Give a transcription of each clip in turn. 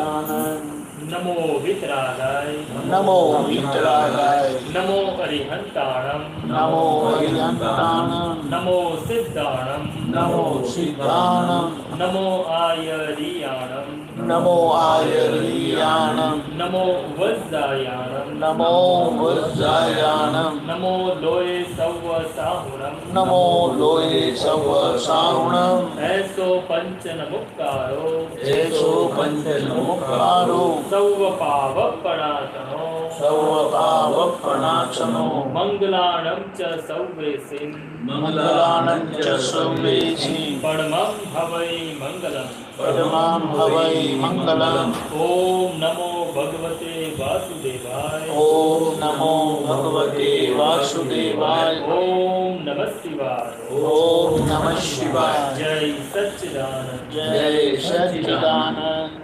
सच्चिदानंद। नमो वितरागाय नमो वीतरागाय। नमो अरिहंताणं नमो अरिहंताणं। नमो सिद्धाणं नमो सिद्धाणं। नमो आयरियाणं नमो आयर्याणं। नमो वज्रायाणं नमो वज्रायाणं। नमो लोये सव्वसाहुणं नमो लोये सवसाहुणं। ऐसो पंचनमुक्कारो एषो पंचमुखारो सौवपावपणातनो सर्वपावप्रणाशनो। मंगलाणं च सौवेसिं मंगलानं च सर्वेषि। परमं भवै मंगलम् परमं भवै मंगलम्। ओम नमो भगवते वासुदेवाय ओम नमो भगवते वासुदेवाय। ओम नमः शिवाय ओम नमः शिवाय। जय सच्चिदानंद जय Sachchidanand.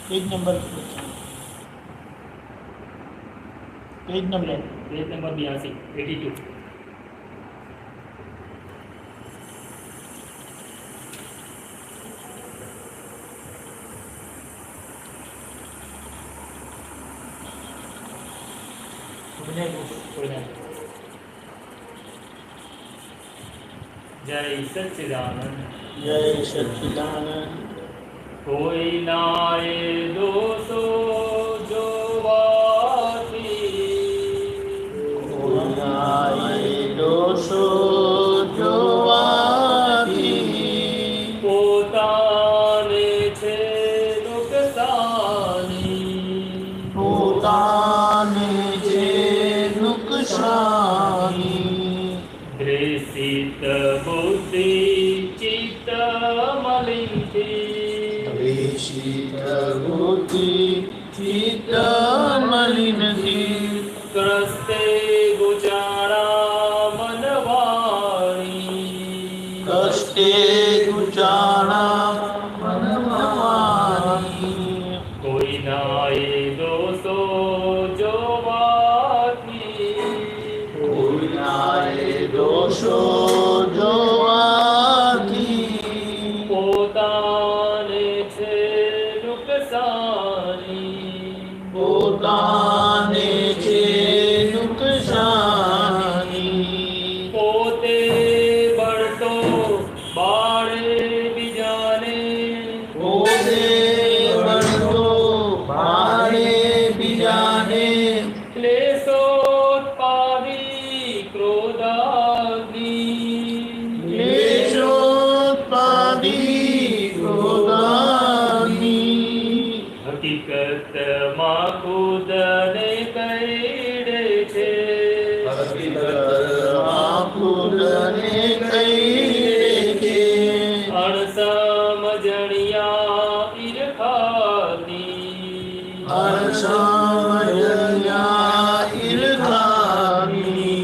Page number page number page number 82 82 जय सच्चिदानंद जय सच्चिदानंद। कोई नाए दोसो जो वाती कोई दोषो जोवाती। पोताने छे नुकसानी पोताने जे नुकसानी। द्रेषित बुद्धि चित्त मलिन शीत बुद्धि चित्त मलिन थी। क्रस्ते गुजारा मनवाणी कष्टे गुजारा मनवानी। कोई नाए दोसो जो वाती कोई नाए दोषो जोवाती। पोताने छे नुकसानी पोताने जे नुकसानी। पोते बळतो बाळे बीजाने पोते बळतो बाळे बीजाने। क्लेशोत्पादी क्रोधाग्नि क्लेशोत्पादी क्रोधाग्नि। हकीकत માં ખુદને કઈડે છે હકીકતમાં ખુદને કહીએ છે। અણસમજણિયા ઈરખાની અણસમજણ્યા ઈર્ષાની।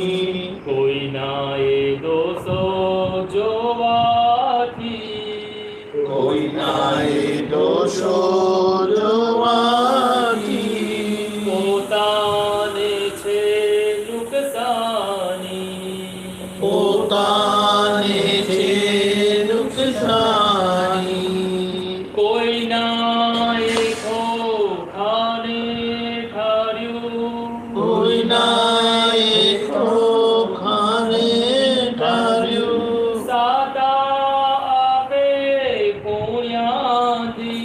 કોઈ નાએ દોષો જોવાથી કોઈ નાએ દોષો જોવાથી। પોતાને છે નુકસાની પોતાને છે નુકસાની। કોઈ નાએ ખોખાને ઠાર્યું કોઈ નાએ ખોખાને ઠાર્યું। સાતા આપે પુણ્યાથી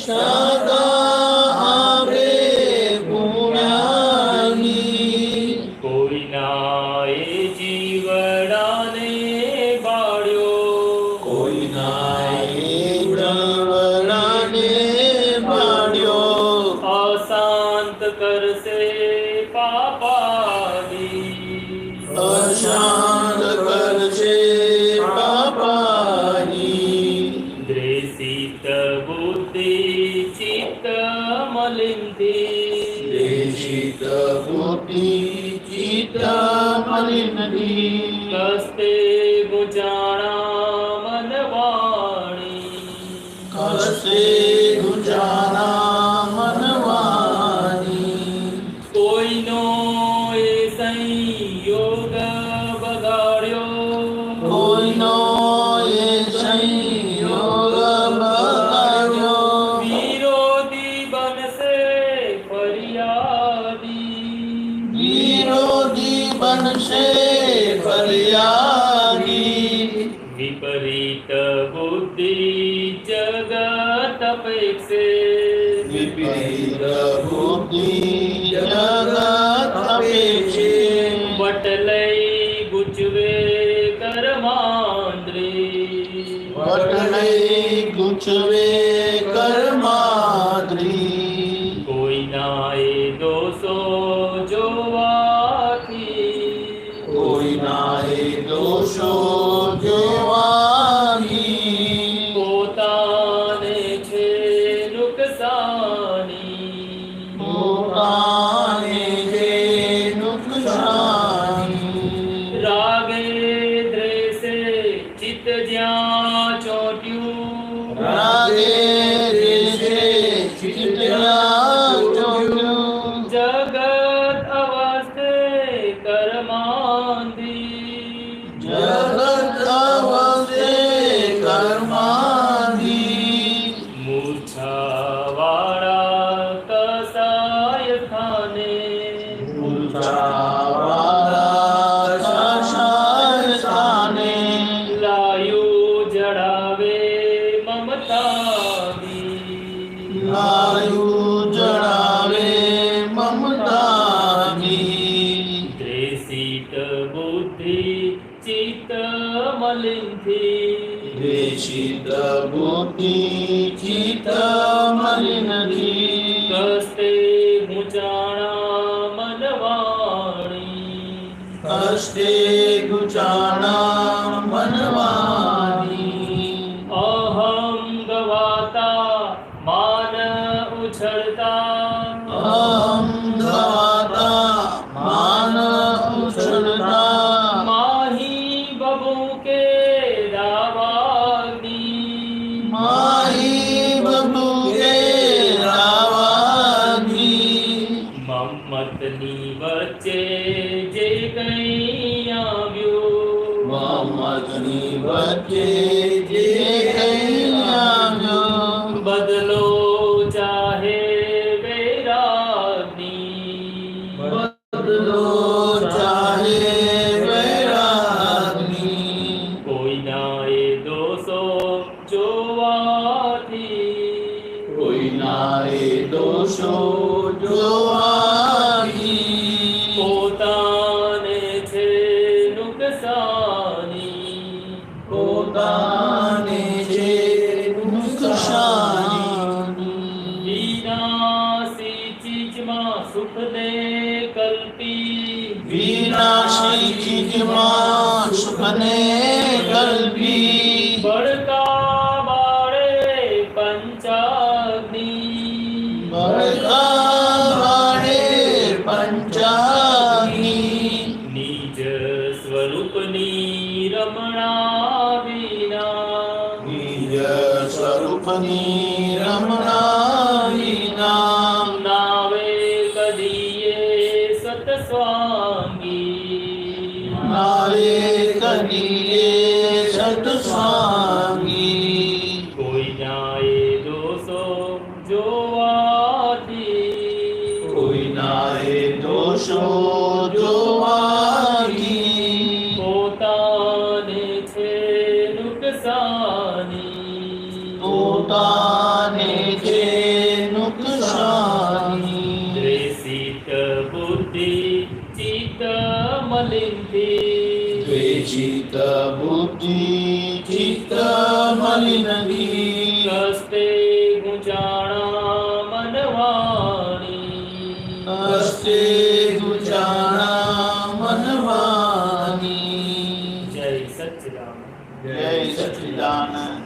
સદા આવે પુણ્યાની। કોઈ નાએ જીવડાને બાળ્યો કોઈ નાએ જવડાને બાળ્યો। અશાંત કરશે પાપાદી અશાંત કરશે પાપાની। દ્રેષિત બુદ્ધિ ચિત્ત મલિનથી દેશિત બુદ્ધિ ચિત્ત મલિનથી। કસ્તે ગુજારા કષ્ટે ગુજારા મનવાની કોઈનો એ સંયોગ બગાડ્યો કોઈનો એ સંયોગ બગાડ્યો વિરોધી બનશે ફરિયાદી વિરોધી બનશે ફરિયાદી વિપરીત બુદ્ધિ જગત અપેક્ષે વિપરીત બુદ્ધિ જગત અપેક્ષે વટ લઈ ગુચવે કર્માંદ્રી વટ લઈ ગુચવે કર્માદ્રી કોઈના એ દોષો જોવાથી કોઈના એ દોષો જોવાની પોતાને છે નુકસાની પોતાને જે નુકસાની રાગે દ્વેષે ચિત્ત જ્યાં ચોટ્યું રાગે દેશે ચિત્તના ચોર્યું જગત અવસ્થે કર્માંધી જગત અવસે કર્માધી મૂર્છાવાળા કસાય ખાને મૂર્છાવાળા કસાય સ્થાને લાયુ જડાવે મમતાની લાયુ જણાવે મમતાની દ્વેષિત બુદ્ધિ ચિત્ત મલિનથી દેશિત બુદ્ધિ ચિત્ત મલિનથી કસ્તે ગુચાણા મનવાણી કષ્ટે ગુચાણા મનવાની અહમ ગવાતા માન ઉછળતા અહં ગવાતા માન ઉછળતા માહી બબૂકે રાવાગ્નિ માહી બબુકે રાવાની મમ્મતની વચ્ચે જે કંઈ આવ્યું મોહમ્મદની વચ્ચે જે કંઈ આવ્યો બદલો ચાહે વૈરાગની બદલો ચાહે વૈરાગની કોઈના એ દોષો જોવાથી કોઈના એ દોષો જોવાની પોતાને છે નુકસાની પોતાને જે નુકસાની વિનાશી ચીજમાં સુખને કલ્પી વિનાશી ચીજમાં સુખને કલ્પી બળકા બાળે પંચાગ્નિ બળકા વાળે પંચાગ્નિ નિજ સ્વરૂપની રમણા વિના નિજ સ્વરૂપની રમણા વિના નાવે કદીએ સતસ્વાંગી નારે કનીએ સતસ્વામી કોઈના એ દોષો જોવાથી કોઈના એ દોષો જોવાની પોતાને છે નુકસાની પોતાને જે નુકસાની દ્વેષિત બુદ્ધિ ચિત્ત મલિનથી દ્વેષિત બુદ્ધિ ચિત્ત મલિનથી કસ્તે ગુંજાણા મનવાણી કષ્ટે ગુજારા મનવાની જય સચ્ચિદાનંદ જય સચ્ચિદાનંદ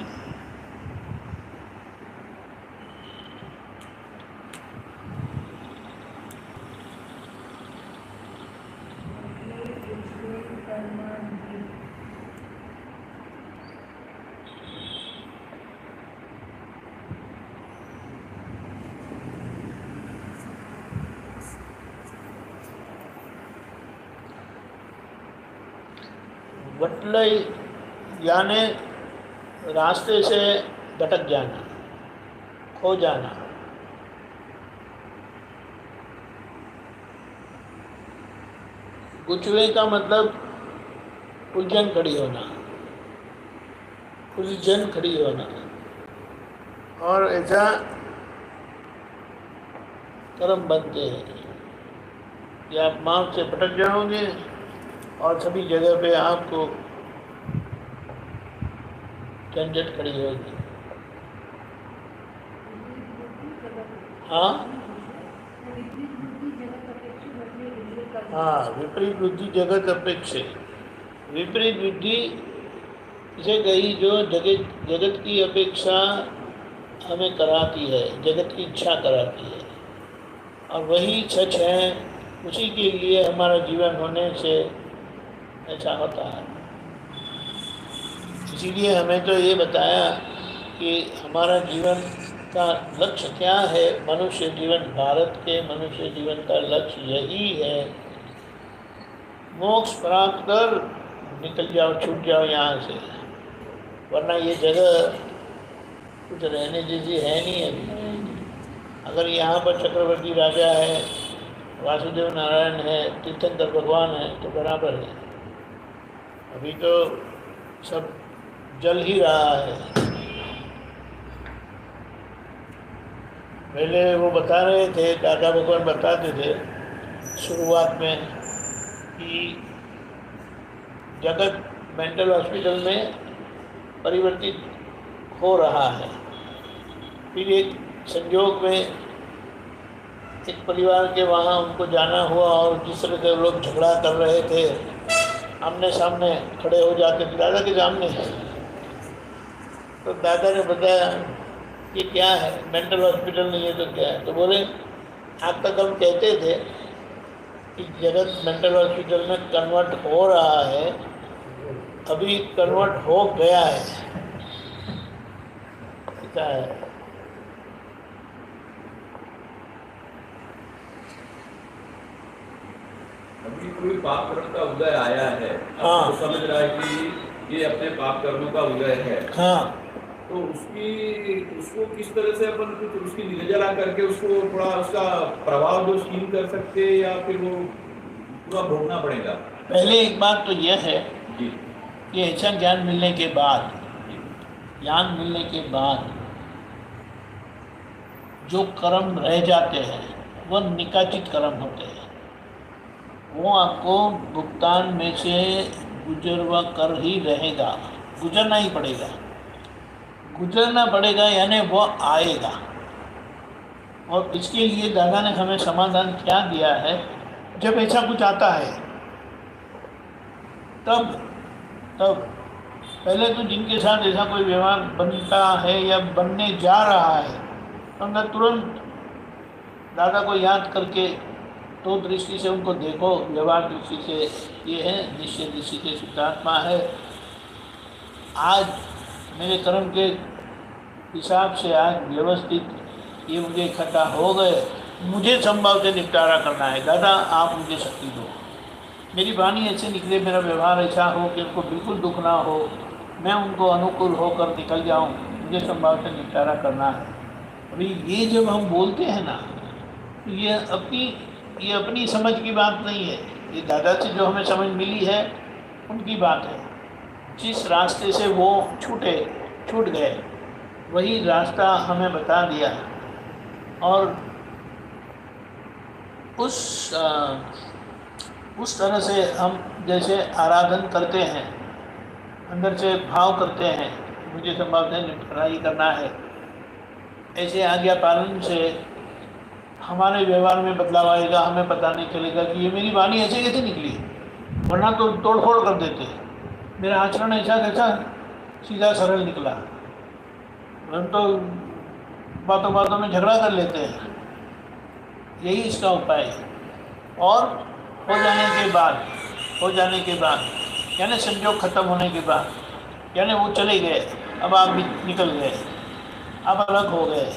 वटलय यानी रास्ते से भटक जाना, खो जाना। गुचवे का मतलब उलझन खड़ी होना, उलझन खड़ी होना। और ऐसा कर्म बनते हैं कि आप मार्ग से भटक जाओगे और सभी जगह पे आपको झंझट खड़ी होगी। हाँ हाँ, विपरीत बुद्धि जगत अपेक्षे। विपरीत बुद्धि इसे कही जो जगत की अपेक्षा हमें कराती है, जगत की इच्छा कराती है, और वही सच है। उसी के लिए हमारा जीवन होने से ऐसा होता है। इसीलिए हमें तो ये बताया कि हमारा जीवन का लक्ष्य क्या है। मनुष्य जीवन, भारत के मनुष्य जीवन का लक्ष्य यही है, मोक्ष प्राप्त कर निकल जाओ, छूट जाओ यहाँ से, वरना ये जगह कुछ रहने जैसी है नहीं अभी। अगर यहाँ पर चक्रवर्ती राजा है, वासुदेव नारायण है, तीर्थंकर भगवान है तो बराबर है। अभी तो सब जल ही रहा है। पहले वो बता रहे थे, दादा भगवान बताते थे शुरुआत में कि जगत मेंटल हॉस्पिटल में परिवर्तित हो रहा है। फिर एक संयोग में एक परिवार के वहाँ उनको जाना हुआ और जिस तरह से लोग झगड़ा कर रहे थे, आमने सामने खड़े हो जाते थे दादा के सामने, तो दादा ने बताया ये क्या है, मेंटल हॉस्पिटल नहीं है तो क्या है। तो बोले आज तक हम कहते थे कि जगत मेंटल हॉस्पिटल में कन्वर्ट हो रहा है, अभी कन्वर्ट हो गया है। क्या है? अभी कोई पाप कर्म का उदय आया है, हाँ। तो समझ रहा है कि ये अपने पाप कर्मों का उदय है। हाँ, तो उसको किस तरह से अपन कुछ उसकी निर्जला करके उसको थोड़ा उसका प्रभाव जो क्षीण कर सकते हैं, या फिर वो पूरा भोगना पड़ेगा? पहले एक बात तो यह है जी कि ऐसा ज्ञान मिलने के बाद, ज्ञान मिलने के बाद जो कर्म रह जाते हैं वह निकाचित कर्म होते हैं। वो आपको भुगतान में से गुजरवा कर ही रहेगा, गुजरना ही पड़ेगा, गुजरना पड़ेगा, यानी वो आएगा। और इसके लिए दादा ने हमें समाधान क्या दिया है, जब ऐसा कुछ आता है तब पहले तो जिनके साथ ऐसा कोई व्यवहार बनता है या बनने जा रहा है, तो मैं तुरंत दादा को याद करके तो दृष्टि से उनको देखो, व्यवहार दृष्टि से ये है, निश्चय दृष्टि से शुद्धात्मा है। आज मेरे कर्म के हिसाब से आज व्यवस्थित ये मुझे इकट्ठा हो गए, मुझे संभव से निपटारा करना है। दादा आप मुझे शक्ति दो, मेरी वाणी ऐसे निकले, मेरा व्यवहार ऐसा हो कि उनको बिल्कुल दुख ना हो, मैं उनको अनुकूल होकर निकल जाऊं, मुझे संभव से निपटारा करना है। अभी ये जब हम बोलते हैं ना, तो ये अपनी समझ की बात नहीं है, ये दादा से जो हमें समझ मिली है उनकी बात है। जिस रास्ते से वो छूट गए वही रास्ता हमें बता दिया, और उस तरह से हम जैसे आराधन करते हैं, अंदर से भाव करते हैं, मुझे संभव से निपटारा ही करना है, ऐसे आज्ञा पालन से हमारे व्यवहार में बदलाव आएगा। हमें पता नहीं चलेगा कि ये मेरी वाणी ऐसे कैसे निकली, वरना तो तोड़फोड़ कर देते। मेरा आचरण ऐसा कैसा सीधा सरल निकला, हम तो बातों बातों में झगड़ा कर लेते हैं। यही इसका उपाय है। और हो जाने के बाद यानी संयोग खत्म होने के बाद, यानी वो चले गए, अब आप भी निकल गए, अब अलग हो गए,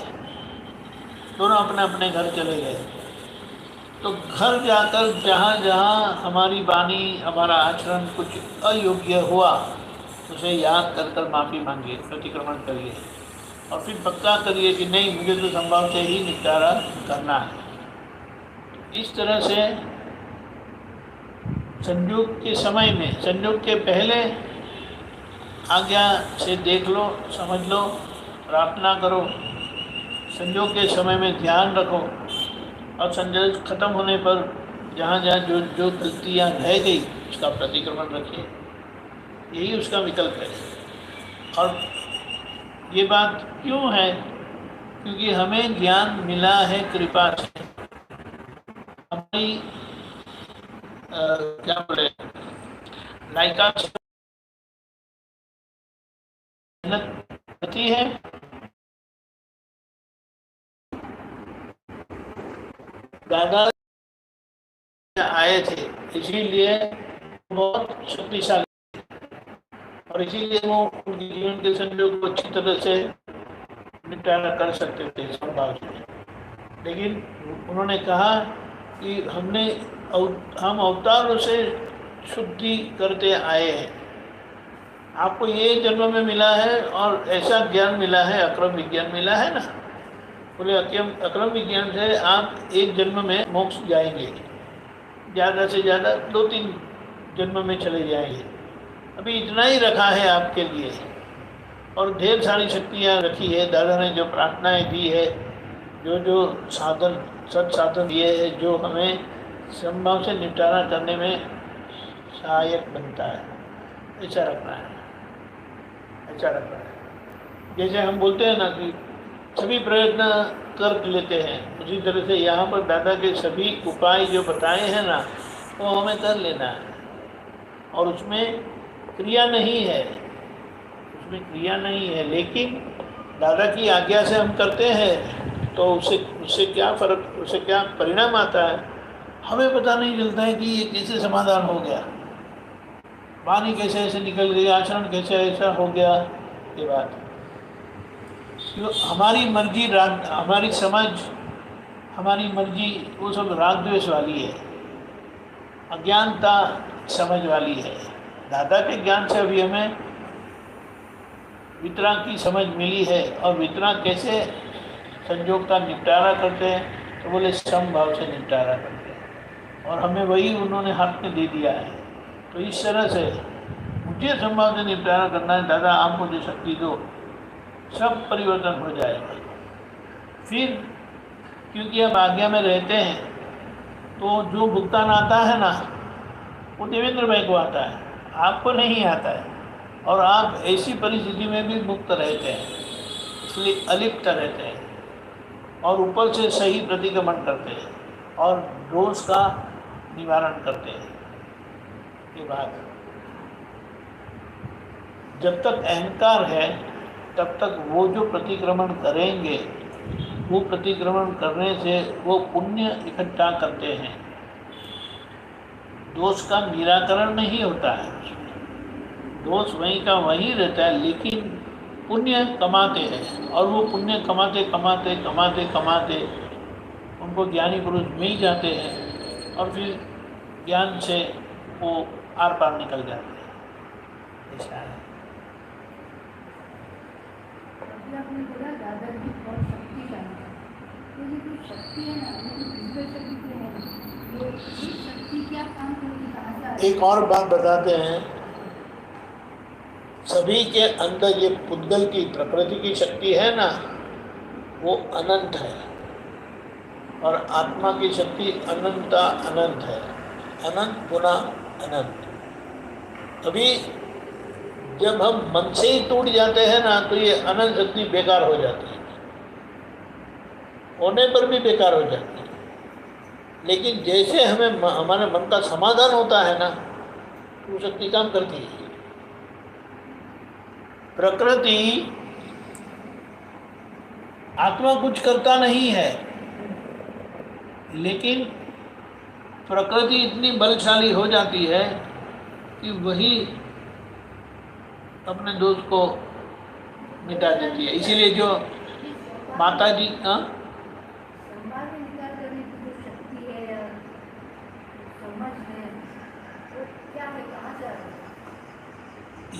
दोनों अपने अपने घर चले गए, तो घर जाकर जहाँ जहाँ हमारी वाणी हमारा आचरण कुछ अयोग्य हुआ उसे याद कर कर माफ़ी मांगिए, प्रतिक्रमण करिए और फिर पक्का करिए कि नहीं, मुझे तो संभव से ही निपटारा करना है। इस तरह से संयोग के समय में, संयोग के पहले आज्ञा से देख लो, समझ लो, प्रार्थना करो, संयोग के समय में ध्यान रखो और संयोग खत्म होने पर जहाँ जहाँ जो जो गलतियाँ रह गई उसका प्रतिक्रमण रखिए। यही उसका विकल्प है। और ये बात क्यों है? क्योंकि हमें ज्ञान मिला है कृपा से। हमारी क्या बोले, लायकात से मेहनत होती है। दादा आए थे इसीलिए बहुत शक्तिशाली और इसीलिए वो उनके जीवन के संयोग को अच्छी तरह से निपटारा कर सकते थे संभाव से। लेकिन उन्होंने कहा कि हम अवतारों से शुद्धि करते आए हैं। आपको ये जन्म में मिला है और ऐसा ज्ञान मिला है, अक्रम विज्ञान मिला है ना। बोले अक्रम विज्ञान से आप एक जन्म में मोक्ष जाएंगे, ज़्यादा से ज़्यादा 2-3 जन्म में चले जाएंगे। अभी इतना ही रखा है आपके लिए और ढेर सारी शक्तियाँ रखी है। दादा ने जो प्रार्थनाएं दी है, जो जो साधन सत्साधन दिए है, जो हमें संभव से निपटारा करने में सहायक बनता है, ऐसा रखना है, ऐसा रखना है। जैसे हम बोलते हैं ना कि सभी प्रयत्न कर लेते हैं, उसी तरह से यहाँ पर दादा के सभी उपाय जो बताए हैं ना, वो हमें कर लेना है। और उसमें क्रिया नहीं है, उसमें क्रिया नहीं है, लेकिन दादा की आज्ञा से हम करते हैं तो उससे क्या फर्क, उससे क्या परिणाम आता है हमें पता नहीं चलता है कि ये कैसे समाधान हो गया, वाणी कैसे ऐसे निकल गई, आचरण कैसे ऐसा हो गया। ये बात हमारी मर्जी, हमारी समझ, हमारी मर्जी वो सब राग द्वेष वाली है, अज्ञानता समझ वाली है। दादा के ज्ञान से अभी हमें वितरा की समझ मिली है और वितरा कैसे संयोग का निपटारा करते हैं, तो बोले समभाव से निपटारा करते हैं और हमें वही उन्होंने हाथ में दे दिया है। तो इस तरह से मुझे समभाव से निपटारा करना है, दादा आप मुझे शक्ति दो, सब परिवर्तन हो जाएगा। फिर क्योंकि अब आज्ञा में रहते हैं तो जो भुगतान आता है ना, वो देवेंद्र भाई को आता है, आपको नहीं आता है। और आप ऐसी परिस्थिति में भी मुक्त रहते हैं, इसलिए अलिप्त रहते हैं और ऊपर से सही प्रतिक्रमण करते हैं और दोष का निवारण करते हैं। ये बात, जब तक अहंकार है तब तक वो जो प्रतिक्रमण करेंगे, वो प्रतिक्रमण करने से वो पुण्य इकट्ठा करते हैं, दोष का निराकरण नहीं होता है, दोष वहीं का वहीं रहता है, लेकिन पुण्य कमाते हैं और वो पुण्य कमाते कमाते कमाते कमाते उनको ज्ञानी पुरुष मिल जाते हैं और फिर ज्ञान से वो आर पार निकल जाते हैं। ऐसा है। आपने बोला दादा की बहुत शक्ति है, तो ये जो शक्ति है ना, ये शक्ति है, ये शक्ति क्या काम करती, कहाँ से आती है? एक और बात बताते हैं, सभी के अंदर ये पुद्गल की प्रकृति की शक्ति है ना, वो अनंत है और आत्मा की शक्ति अनंता अनंत है, अनंत पुनः अनंत। अभी जब हम मन से ही टूट जाते हैं ना, तो ये अनंत शक्ति बेकार हो जाती है, होने पर भी बेकार हो जाती है। लेकिन जैसे हमें हमारे मन का समाधान होता है ना, वो शक्ति काम करती है। प्रकृति आत्मा कुछ करता नहीं है, लेकिन प्रकृति इतनी बलशाली हो जाती है कि वही अपने दोष को मिटा देती है। इसीलिए जो माता जी संभाल के निकाल करने की जो शक्ति है,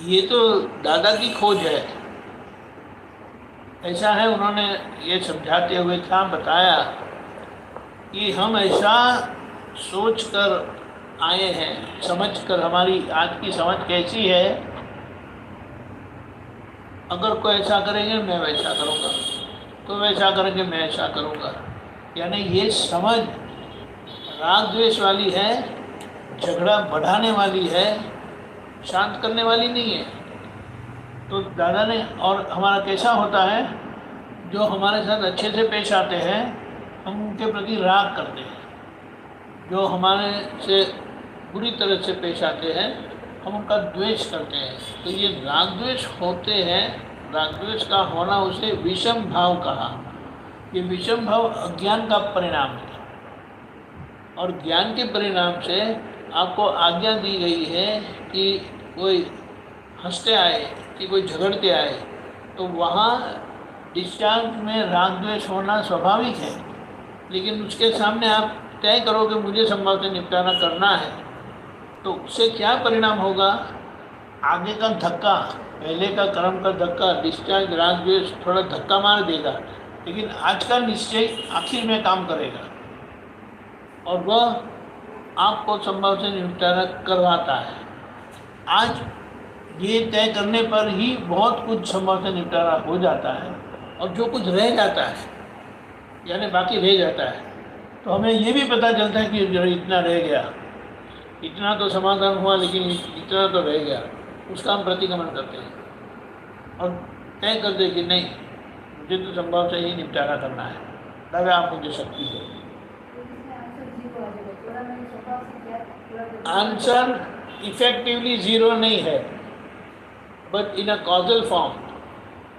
ये तो दादा की खोज है। ऐसा है, उन्होंने ये समझाते हुए क्या बताया कि हम ऐसा सोच कर आए हैं, समझ कर, हमारी आज की समझ कैसी है, अगर कोई ऐसा करेंगे मैं वैसा करूँगा, तो वैसा करेंगे मैं ऐसा करूँगा। यानी ये समझ राग द्वेष वाली है, झगड़ा बढ़ाने वाली है, शांत करने वाली नहीं है। तो दादा ने, और हमारा कैसा होता है, जो हमारे साथ अच्छे से पेश आते हैं हम उनके प्रति राग करते हैं, जो हमारे से बुरी तरह से पेश आते हैं हम उनका द्वेष करते हैं। तो ये राग द्वेष होते हैं। राग द्वेष का होना उसे विषम भाव कहा। ये विषम भाव अज्ञान का परिणाम है, और ज्ञान के परिणाम से आपको आज्ञा दी गई है कि कोई हंसते आए कि कोई झगड़ते आए तो वहाँ डिस्चार्ज में राग द्वेष होना स्वाभाविक है, लेकिन उसके सामने आप तय करो कि मुझे संभव से निपटारा करना है, तो उससे क्या परिणाम होगा? आगे का धक्का, पहले का कर्म का धक्का, डिस्चार्ज राग द्वेष थोड़ा धक्का मार देगा, लेकिन आज का निश्चय आखिर में काम करेगा और वह आपको संभव से निपटारा करवाता है। आज ये तय करने पर ही बहुत कुछ संभव से निपटारा हो जाता है, और जो कुछ रह जाता है यानी बाकी रह जाता है, तो हमें ये भी पता चलता है कि जो इतना रह गया, इतना तो समाधान हुआ लेकिन इतना तो रह गया, उसका हम प्रतिक्रमण करते हैं और तय करते कि नहीं, मुझे तो संभव से ही निपटारा करना है। दादा आप मुझे शक्ति दो। आंसर इफेक्टिवली जीरो नहीं है, but in a causal form,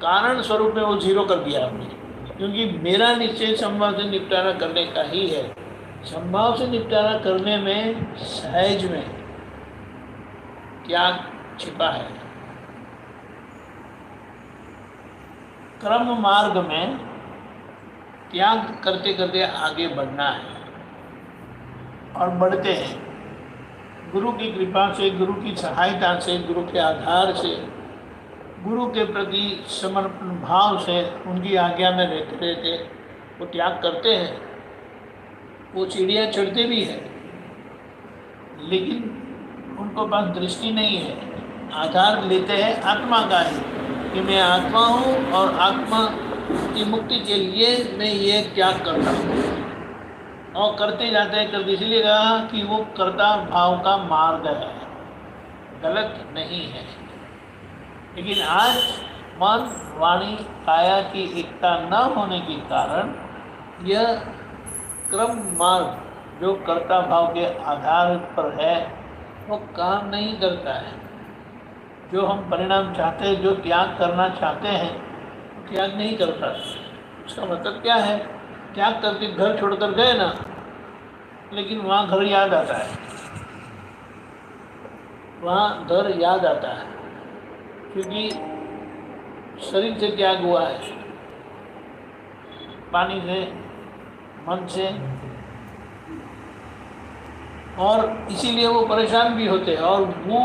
कारण स्वरूप में वो जीरो कर दिया आपने, क्योंकि मेरा निश्चय संभव से निपटारा करने का ही है। संभव से निपटारा करने में सहज में त्याग छिपा है। क्रम मार्ग में त्याग करते करते आगे बढ़ना है और बढ़ते हैं। गुरु की कृपा से, गुरु की सहायता से, गुरु के आधार से, गुरु के प्रति समर्पण भाव से, उनकी आज्ञा में रहते रहते वो त्याग करते हैं। वो सीढ़ियाँ चढ़ते भी हैं, लेकिन उनको पास दृष्टि नहीं है। आधार लेते हैं आत्मा का ही कि मैं आत्मा हूँ और आत्मा की मुक्ति के लिए मैं ये त्याग करता हूँ, और करते जाते हैं। करते इसलिए कहा कि वो कर्ता भाव का मार्ग है, गलत नहीं है। लेकिन आज मन, वाणी, काया की एकता न होने के कारण यह क्रम मार्ग जो कर्ता भाव के आधार पर है वो काम नहीं करता है। जो हम परिणाम चाहते हैं, जो त्याग करना चाहते हैं, त्याग नहीं करता। उसका मतलब क्या है? त्याग करके घर छोड़कर गए ना, लेकिन वहाँ घर याद आता है, वहाँ घर याद आता है, क्योंकि शरीर से त्याग हुआ है, पानी से, मन से, और इसीलिए वो परेशान भी होते हैं और वो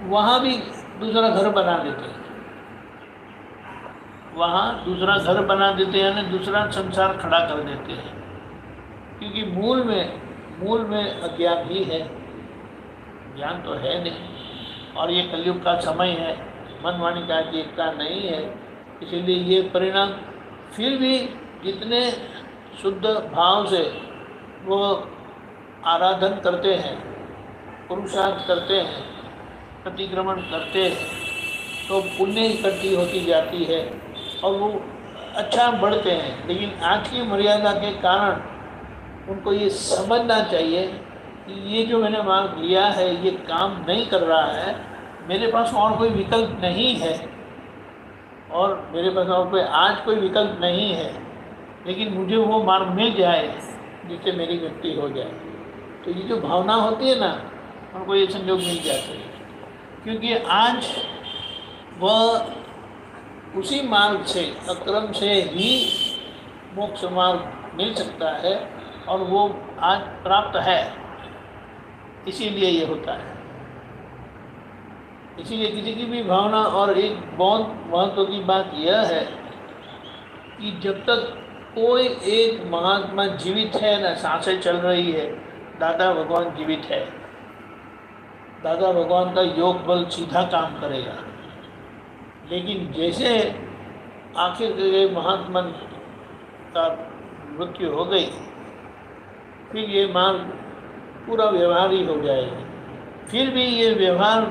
वहाँ भी दूसरा घर बना देते हैं। वहाँ दूसरा घर बना देते हैं यानी दूसरा संसार खड़ा कर देते हैं, क्योंकि मूल में अज्ञान ही है, ज्ञान तो है नहीं। और ये कलयुग का समय है, मन वाणी का एकता नहीं है, इसीलिए ये परिणाम फिर भी जितने शुद्ध भाव से वो आराधन करते हैं, पुरुषार्थ करते हैं, प्रतिक्रमण करते हैं, तो पुण्य इकट्ठी होती जाती है और वो अच्छा बढ़ते हैं। लेकिन आज की मर्यादा के कारण उनको ये समझना चाहिए कि ये जो मैंने मार्ग लिया है ये काम नहीं कर रहा है, मेरे पास और कोई विकल्प नहीं है, और मेरे पास और कोई आज कोई विकल्प नहीं है, लेकिन मुझे वो मार्ग मिल जाए जिससे मेरी मुक्ति हो जाए। तो ये जो भावना होती है ना, उनको ये संयोग मिल जाते हैं, क्योंकि आज वह उसी मार्ग से, अक्रम से ही मोक्ष मार्ग मिल सकता है और वो आज प्राप्त है, इसीलिए ये होता है। इसीलिए किसी की भी भावना, और एक बहुत महत्व की बात यह है कि जब तक कोई एक महात्मा जीवित है ना, सांसें चल रही है, दादा भगवान जीवित है, दादा भगवान का योग बल सीधा काम करेगा। लेकिन जैसे आखिर के महात्मा का मृत्यु हो गई, फिर ये मार्ग पूरा व्यवहार ही हो जाएगा। फिर भी ये व्यवहार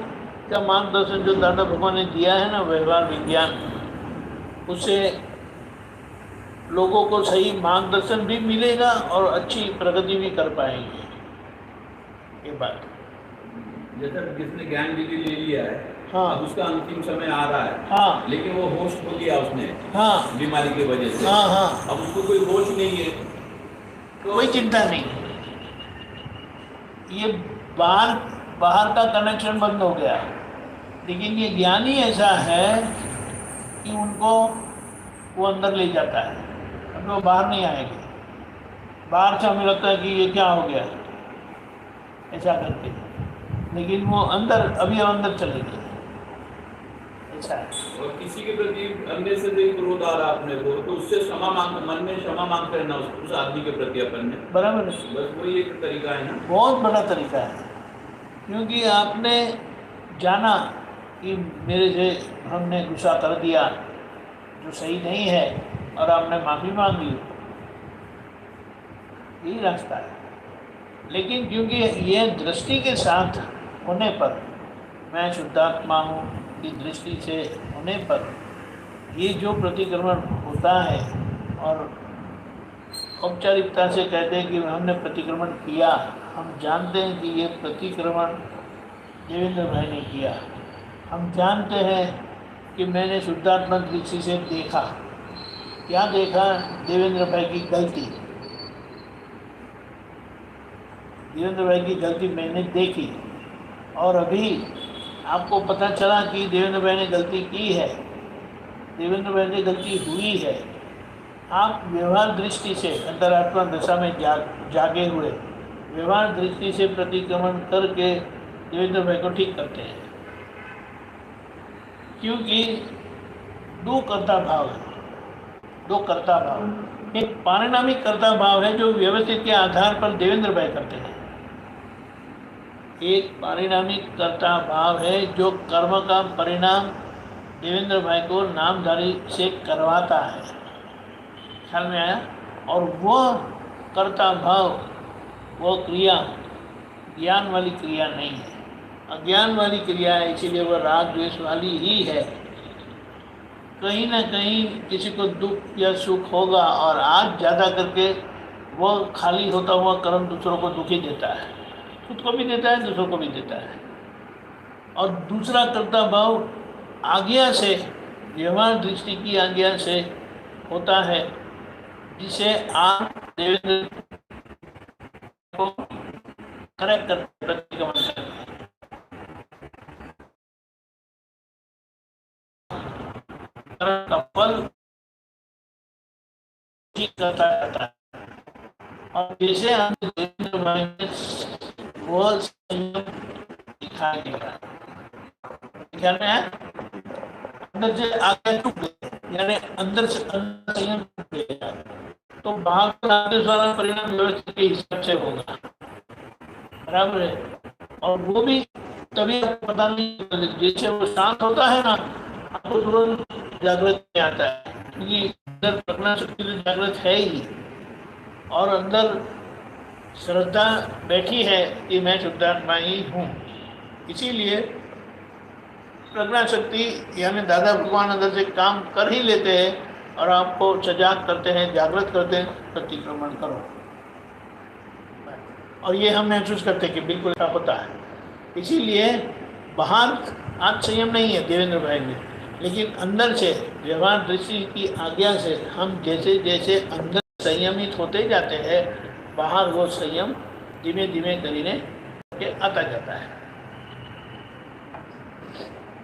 का मार्गदर्शन जो दादा भगवान ने दिया है ना, व्यवहार विज्ञान, उससे लोगों को सही मार्गदर्शन भी मिलेगा और अच्छी प्रगति भी कर पाएंगे। ये बात जैसा जिसने ज्ञान विधि ले लिया है, हाँ, अब उसका अंतिम समय आ रहा है, हाँ, लेकिन वो होश खो दिया उसने, हाँ, बीमारी की वजह से, हाँ, हाँ, अब उसको कोई होश नहीं है, तो कोई चिंता नहीं। ये बाहर का कनेक्शन बंद हो गया, लेकिन ये ज्ञानी ऐसा है कि उनको वो अंदर ले जाता है, अब वो बाहर नहीं आएंगे। बाहर से हमें लगता है कि ये क्या हो गया ऐसा करके, लेकिन वो अभी अंदर चले गए, ऐसा है। और किसी के प्रति अन्य से कोई क्रोध आ रहा अपने को, तो उससे क्षमा मांग, मन में क्षमा मांगते रहना उस आदमी के प्रति अपन ने, बराबर है। बस वही एक तरीका है ना, बहुत बड़ा तरीका है, क्योंकि आपने जाना कि मेरे से हमने गुस्सा कर दिया जो सही नहीं है, और आपने माफ़ी मांग ली, यही रास्ता है। लेकिन क्योंकि ये दृष्टि के साथ होने पर, मैं शुद्धात्मा हूँ की दृष्टि से होने पर, ये जो प्रतिक्रमण होता है, और औपचारिकता से कहते हैं कि हमने प्रतिक्रमण किया, हम जानते हैं कि ये प्रतिक्रमण देवेंद्र भाई ने किया, हम जानते हैं कि मैंने शुद्धात्मा दृष्टि से देखा। क्या देखा? देवेंद्र भाई की गलती, देवेंद्र भाई की गलती मैंने देखी, और अभी आपको पता चला कि देवेंद्र भाई ने गलती की है, देवेंद्र भाई से गलती हुई है। आप व्यवहार दृष्टि से अंतरात्मा दशा में जागे हुए व्यवहार दृष्टि से प्रतिक्रमण करके देवेंद्र भाई को ठीक करते हैं, क्योंकि दो कर्ता भाव है, दो कर्ता भाव। एक पारिणामिक कर्ता भाव है जो व्यवस्थित के आधार पर देवेंद्र भाई करते हैं, एक पारिणामिक कर्ता भाव है जो कर्म का परिणाम देवेंद्र भाई को नामधारी से करवाता है। ख्याल में आया? और वह कर्ता भाव, वह क्रिया ज्ञान वाली क्रिया नहीं है, अज्ञान वाली क्रिया है, इसीलिए वह राग द्वेष वाली ही है। कहीं ना कहीं किसी को दुख या सुख होगा, और आज ज़्यादा करके वह खाली होता हुआ कर्म दूसरों को दुखी देता है, खुद को भी देता है, दूसरों को भी देता है। और दूसरा कर्ता भाव आज्ञा से, व्यवहार दृष्टि की आज्ञा से होता है, जिसे आप देवेंद्र को करेक्ट कर प्रतिक्रमण करते हैं। का फल ठीक करता रहता है, और जैसे हम देवेंद्र भाई में वह संयम दिखाई देगा। ख्याल में है? अंदर से आगे टूट गए, यानी अंदर से अंदर संयम टूट गया, तो बाहर का आदेश वाला परिणाम व्यवस्थित के हिसाब से होगा, बराबर है। और वो भी तभी पता नहीं, जैसे वो शांत होता है ना, आपको तुरंत जागृत नहीं आता है, क्योंकि अंदर प्रज्ञा शक्ति तो जागृत है ही, और अंदर श्रद्धा बैठी है कि मैं शुद्धात्मा ही हूँ। इसीलिए प्रज्ञा शक्ति यानी दादा भगवान अंदर से काम कर ही लेते हैं, और आपको सजाग करते हैं, जागृत करते हैं, प्रतिक्रमण करो। और ये हम महसूस करते हैं कि बिल्कुल ऐसा होता है। इसीलिए बाहर आज संयम नहीं है देवेंद्र भाई में, लेकिन अंदर से व्यवहार दृष्टि की आज्ञा से हम जैसे जैसे अंदर संयमित होते जाते हैं, बाहर वो संयम धीमे धीमे करीने आता जाता है।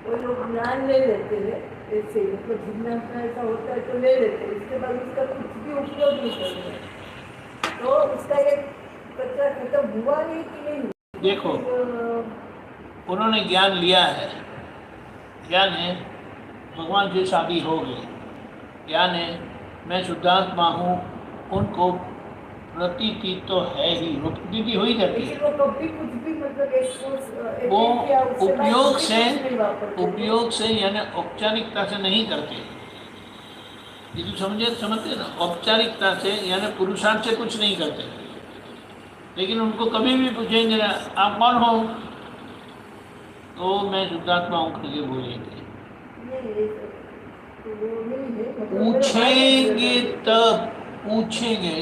वो लोग ज्ञान ले लेते हैं, ऐसे मतलब जिज्ञासा ऐसा होता है तो ले लेते हैं, इसके बाद उसका कुछ भी उपयोग नहीं करते, तो उसका एक कचरा खत्म हुआ नहीं कि नहीं? देखो, उन्होंने ज्ञान लिया है, यानी भगवान से शादी हो गई, यानी मैं शुद्धात्मा हूँ, उनको प्रतीति तो है ही, वो प्रतीति हो ही जाती है। लेकिन वो कभी कुछ भी मतलब वो किया, उसके बाद उपयोग कभी से कुछ नहीं वापरते। उपयोग से यानी औपचारिकता से नहीं करते, ये तो समझते ना, औपचारिकता से यानी पुरुषार्थ से कुछ नहीं करते। लेकिन उनको कभी भी पूछेंगे ना आप कौन हो, तो मैं शुद्धात्मा हूँ करके बोलेंगे। तो वो नहीं है, मतलब पूछेंगे तब, पूछेंगे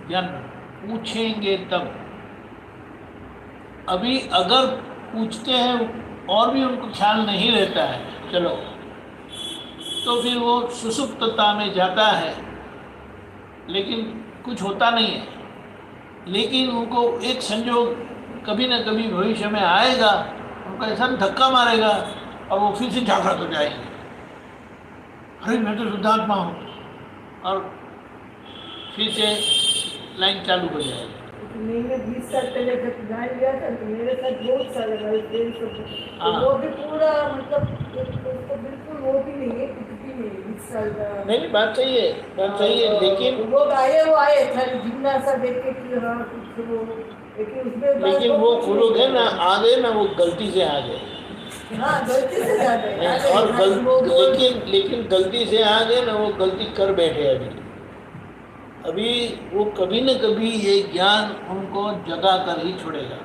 ज्ञान, पूछेंगे तब। अभी अगर पूछते हैं और भी उनको ख्याल नहीं रहता है, चलो, तो फिर वो सुसुप्तता में जाता है, लेकिन कुछ होता नहीं है। लेकिन उनको एक संयोग कभी न कभी भविष्य में आएगा, उनको ऐसा धक्का मारेगा और वो फिर से जागृत हो जाएंगे, अरे मैं तो शुद्धात्मा हूँ, और फिर से लाइन चालू हो जाएगी। मैंने 20 साल पहले जब ज्ञान लिया था तो मेरे साथ बहुत सारे हमारे फ्रेंड्स सब, हाँ। वो भी पूरा मतलब उसको बिल्कुल वो भी नहीं है, कुछ भी नहीं है 20 साल का। नहीं, बात सही है, बात सही है, लेकिन लोग आए खाली जिज्ञासा देख के कि हाँ कुछ वो, लेकिन वो लोग है ना, आ गए ना, वो गलती से आ गए। हाँ गलती से जा गए और लेकिन गलती से आ गए ना, वो गलती कर बैठे। अभी वो कभी न कभी ये ज्ञान उनको जगा कर ही छोड़ेगा,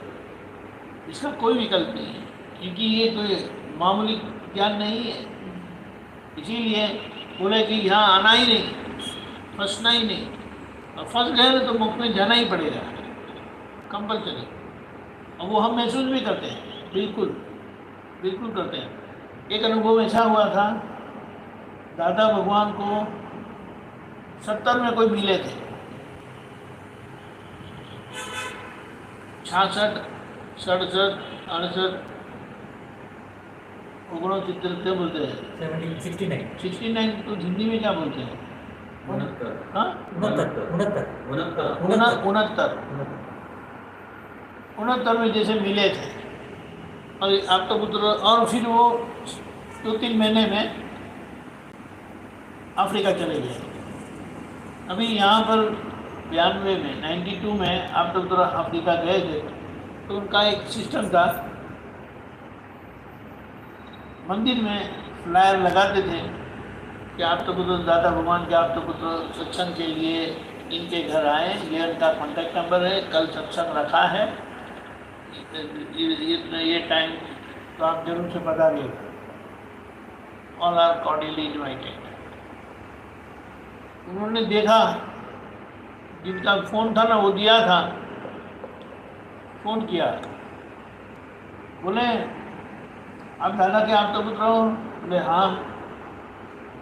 इसका कोई विकल्प नहीं है, क्योंकि ये कोई मामूली ज्ञान नहीं है। इसीलिए बोले कि यहाँ आना ही नहीं, फंसना ही नहीं, और फंस गए ना तो मुख में जाना ही पड़ेगा, कंपल्सरी। और वो हम महसूस भी करते हैं, बिल्कुल बिल्कुल करते हैं। एक अनुभव ऐसा हुआ था, दादा भगवान को 70 में कोई मिले थे, 66, 67, 68, 69 क्या बोलते हैं, 69 तो हिंदी में क्या बोलते हैं, 69 में जैसे मिले थे, और आप तो पुत्र, और फिर वो 2-3 महीने में अफ्रीका चले गए। अभी यहाँ पर 92 में 92 में आप तो पुत्र अफ्रीका गए थे, तो उनका एक सिस्टम था, मंदिर में फ्लायर लगाते थे कि आप तो पुत्र दादा भगवान के आप तो पुत्र सत्संग के लिए इनके घर आए, ये उनका कॉन्टैक्ट नंबर है, कल सत्संग रखा है, ये टाइम तो आप जरूर से बता दें, ऑल आर कॉर्डियली इनवाइटेड। उन्होंने देखा, जिनका फ़ोन था ना वो दिया था, फ़ोन किया, बोले आप दादा के आप तो पुत्र हो? बोले हाँ।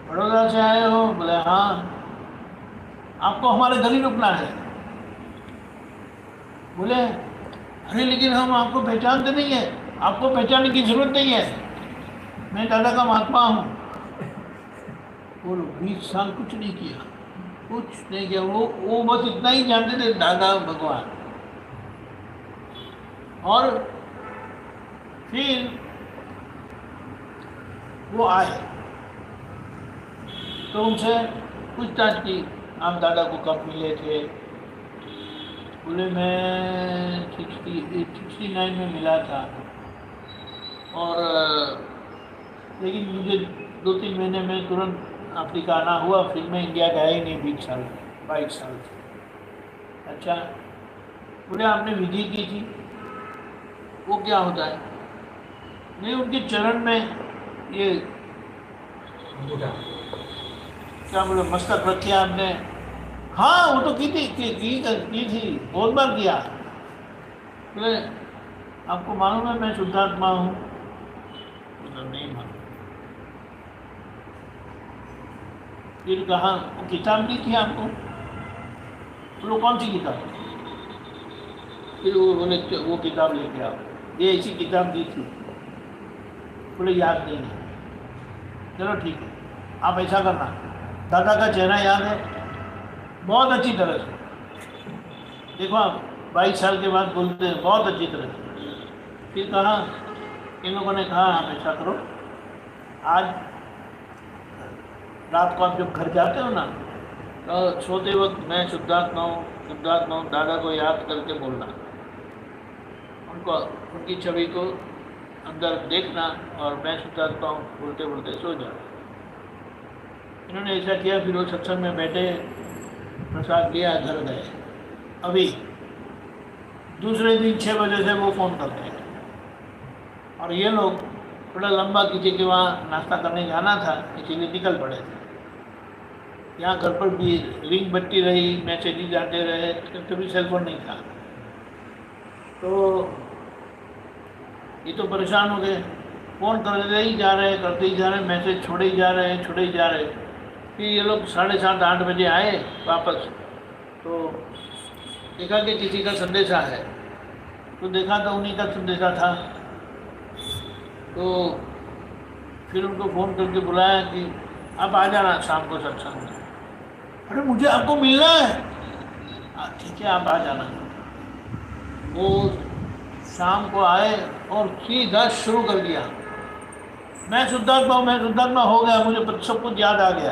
बड़ौदा से आए हो? बोले हाँ। आपको हमारे घर ही रुकना है? बोले अरे लेकिन हम आपको पहचानते नहीं है, आपको पहचानने की जरूरत नहीं है, मैं दादा का महात्मा हूँ। बोलो 20 साल कुछ नहीं किया, कुछ नहीं किया, वो बस इतना ही जानते थे, दादा भगवान। और फिर वो आए तो उनसे पूछताछ की, आप दादा को कब मिले थे? बोले मैं 69 में मिला था, और लेकिन मुझे 2-3 महीने में तुरंत अफ्रीका आना हुआ, फिर मैं इंडिया गया ही नहीं 20 साल 22 साल से। अच्छा, बोले आपने विधि की थी? वो क्या होता है? नहीं, उनके चरण में ये क्या बोले मस्तक रखी आपने? हाँ वो तो की थी, बहुत बार किया। बोले आपको मालूम है मैं शुद्धात्मा हूँ? बोले नहीं मालूम। फिर कहा वो किताब दी थी आपको? बोलो कौन सी किताब? फिर वो बोले वो किताब लेके आओ, ये ऐसी किताब दी थी। बोले याद नहीं है। चलो ठीक है, आप ऐसा करना, दादा का चेहरा याद है बहुत अच्छी तरह से, देखो आप 22 साल के बाद बोलते हैं बहुत अच्छी तरह से। फिर कहा, इन लोगों ने कहा आप ऐसा करो, आज रात को आप जब घर जाते हो ना, तो सोते वक्त मैं शुद्धात्मा हूँ दादा को याद करके बोलना, उनको उनकी छवि को अंदर देखना और मैं शुद्धात्मा हूँ बोलते बोलते सो जाओ। इन्होंने ऐसा किया, फिर वो सत्संग में बैठे, प्रसाद लिया, घर गए। अभी दूसरे दिन 6 बजे से वो फ़ोन करते हैं और ये लोग थोड़ा लंबा किसी के वहाँ नाश्ता करने जाना था, इसीलिए निकल पड़े थे। यहाँ घर पर भी रिंग बजती रही, मैसेजेस आते रहे, कभी सेलफोन नहीं था। तो ये तो परेशान हो गए, फ़ोन करते ही जा रहे, करते ही जा रहे, मैसेज छोड़े ही जा रहे। फिर ये लोग 7:30-8 बजे आए वापस, तो देखा कि किसी का संदेशा है, तो देखा तो उन्हीं का संदेशा था। तो फिर उनको फ़ोन करके बुलाया कि आप आ जाना शाम को सत्संग में। अरे मुझे आपको मिलना है। ठीक है, आप आ जाना। वो शाम को आए और सीधा शुरू कर दिया, मैं शुद्धात्मा हो गया, मुझे सब कुछ याद आ गया।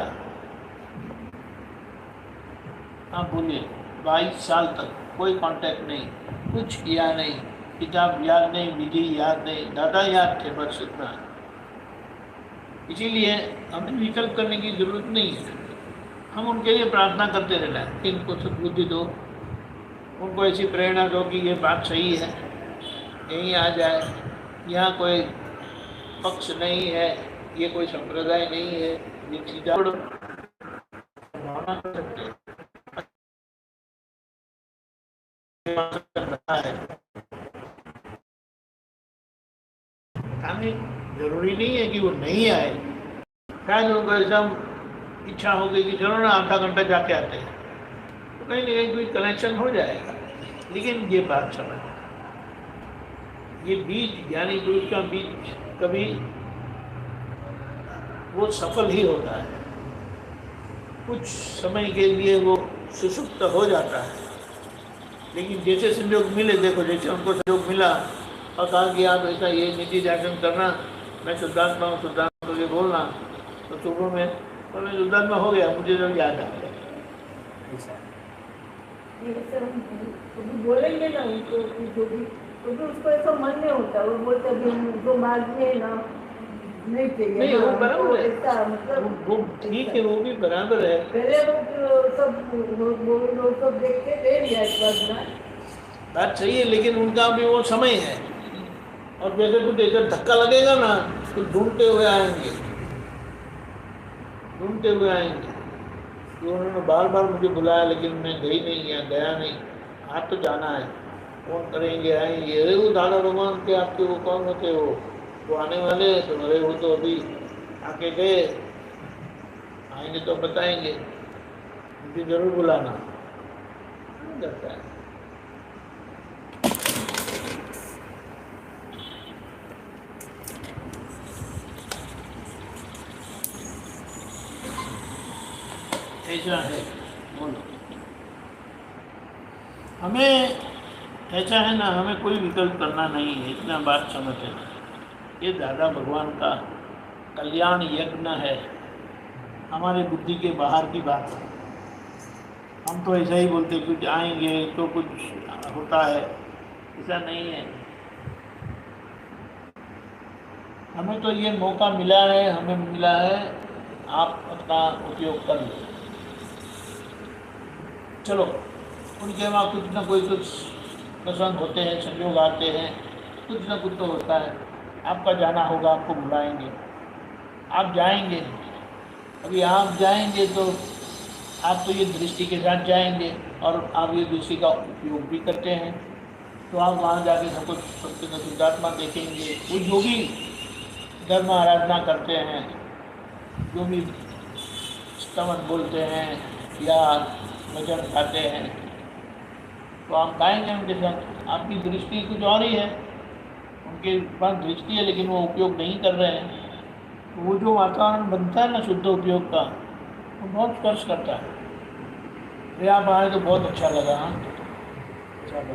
आप बोलिए, 22 साल तक कोई कांटेक्ट नहीं, कुछ किया नहीं, किताब याद नहीं, विधि याद नहीं, दादा याद थे, बस इतना। इसीलिए हमें विकल्प करने की ज़रूरत नहीं है, हम उनके लिए प्रार्थना करते रहना है कि इनको सद्बुद्धि दो, उनको ऐसी प्रेरणा दो कि ये बात सही है, यहीं आ जाए। यहाँ कोई पक्ष नहीं है, ये कोई संप्रदाय नहीं है, ये सीधा भावना कर सकते हैं। जरूरी नहीं है कि वो नहीं आए, शायद उनको ऐसा इच्छा हो गई कि चलो ना आधा घंटा जाके आते हैं, तो कहीं ना कहीं कोई कनेक्शन हो जाएगा। लेकिन ये बात समझ, ये बीज ज्ञानी पुरुष का बीज कभी वो सफल ही होता है, कुछ समय के लिए वो सुसुप्त हो जाता है, लेकिन जैसे संयोग मिले, देखो जैसे उनको संयोग मिला और कहा कि आप ऐसा ये निधि ध्यान करना, मैं शुद्धात्मा हूँ, शुद्धात्मा को ये बोलना, तो शुरू में तो मैं शुद्धात्मा हो गया, मुझे जब याद आ गया। बोलेंगे ना उनको, जो भी क्योंकि उसको ऐसा मन नहीं होता, वो बोलते अभी जो मार्ग में ना नहीं चाहिए। नहीं, वो बराबर है, मतलब वो ठीक है, वो भी बराबर है। पहले लोग सब देख के ले लिया इस बात सही है, लेकिन उनका भी वो समय है, और जैसे कुछ ऐसा धक्का लगेगा ना, तो ढूंढते हुए आएंगे। तो उन्होंने बार बार मुझे बुलाया, लेकिन मैं गया नहीं। आज तो जाना है, फोन करेंगे, आएंगे। अरे वो दादा भगवान के आपके वो कौन होते हो, वो आने वाले हैं। तो अरे वो तो अभी आके गए, आएंगे तो बताएंगे, मुझे जरूर बुलाना। करता है ऐसा है, बोलो। हमें ऐसा है ना, हमें कोई विकल्प करना नहीं है, इतना बात समझ है। ये दादा भगवान का कल्याण यज्ञ है, हमारे बुद्धि के बाहर की बात है। हम तो ऐसा ही बोलते, कुछ आएंगे तो कुछ होता है, ऐसा नहीं है। हमें तो ये मौका मिला है, आप अपना उपयोग कर लो। चलो, उनके वहाँ कुछ ना कोई कुछ प्रसंग होते हैं, संयोग आते हैं, कुछ ना कुछ तो होता है। आपका जाना होगा, आपको बुलाएंगे, आप जाएंगे। अभी आप जाएंगे तो आप तो ये दृष्टि के साथ जाएंगे, और आप ये दृष्टि का उपयोग भी करते हैं, तो आप वहाँ जाके सब कुछ सत्य शुद्धात्मा देखेंगे। वो जो भी धर्म आराधना करते हैं, जो भी स्तवन बोलते हैं या भजन खाते हैं, तो आप गाएंगे उनके साथ। आपकी दृष्टि कुछ और ही है, उनके पास दृष्टि है लेकिन वो उपयोग नहीं कर रहे हैं। तो वो जो वातावरण बनता है ना शुद्ध उपयोग का, वो बहुत स्पर्श करता है। ये आप आए तो बहुत अच्छा लगा। हाँ, अच्छा लगा।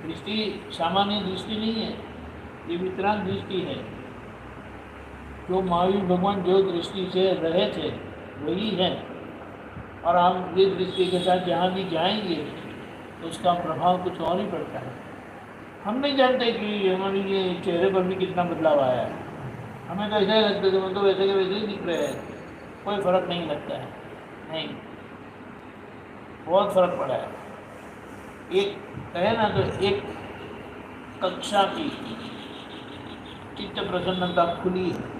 दृष्टि सामान्य दृष्टि नहीं है, ये वितराग दृष्टि है। जो महावीर भगवान जो दृष्टि से रहे थे वही है, और हम ये दृष्टि के साथ जहाँ भी जाएंगे तो उसका प्रभाव कुछ और ही पड़ता है। हम नहीं जानते कि हमारे ये चेहरे पर भी कितना बदलाव आया है। हमें तो ऐसा ही लगता है कि हम तो वैसे के वैसे ही दिख रहे हैं, कोई फर्क नहीं लगता है। नहीं, बहुत फर्क पड़ा है। एक कहे ना तो एक कक्षा की चित्त प्रसन्नता खुली है।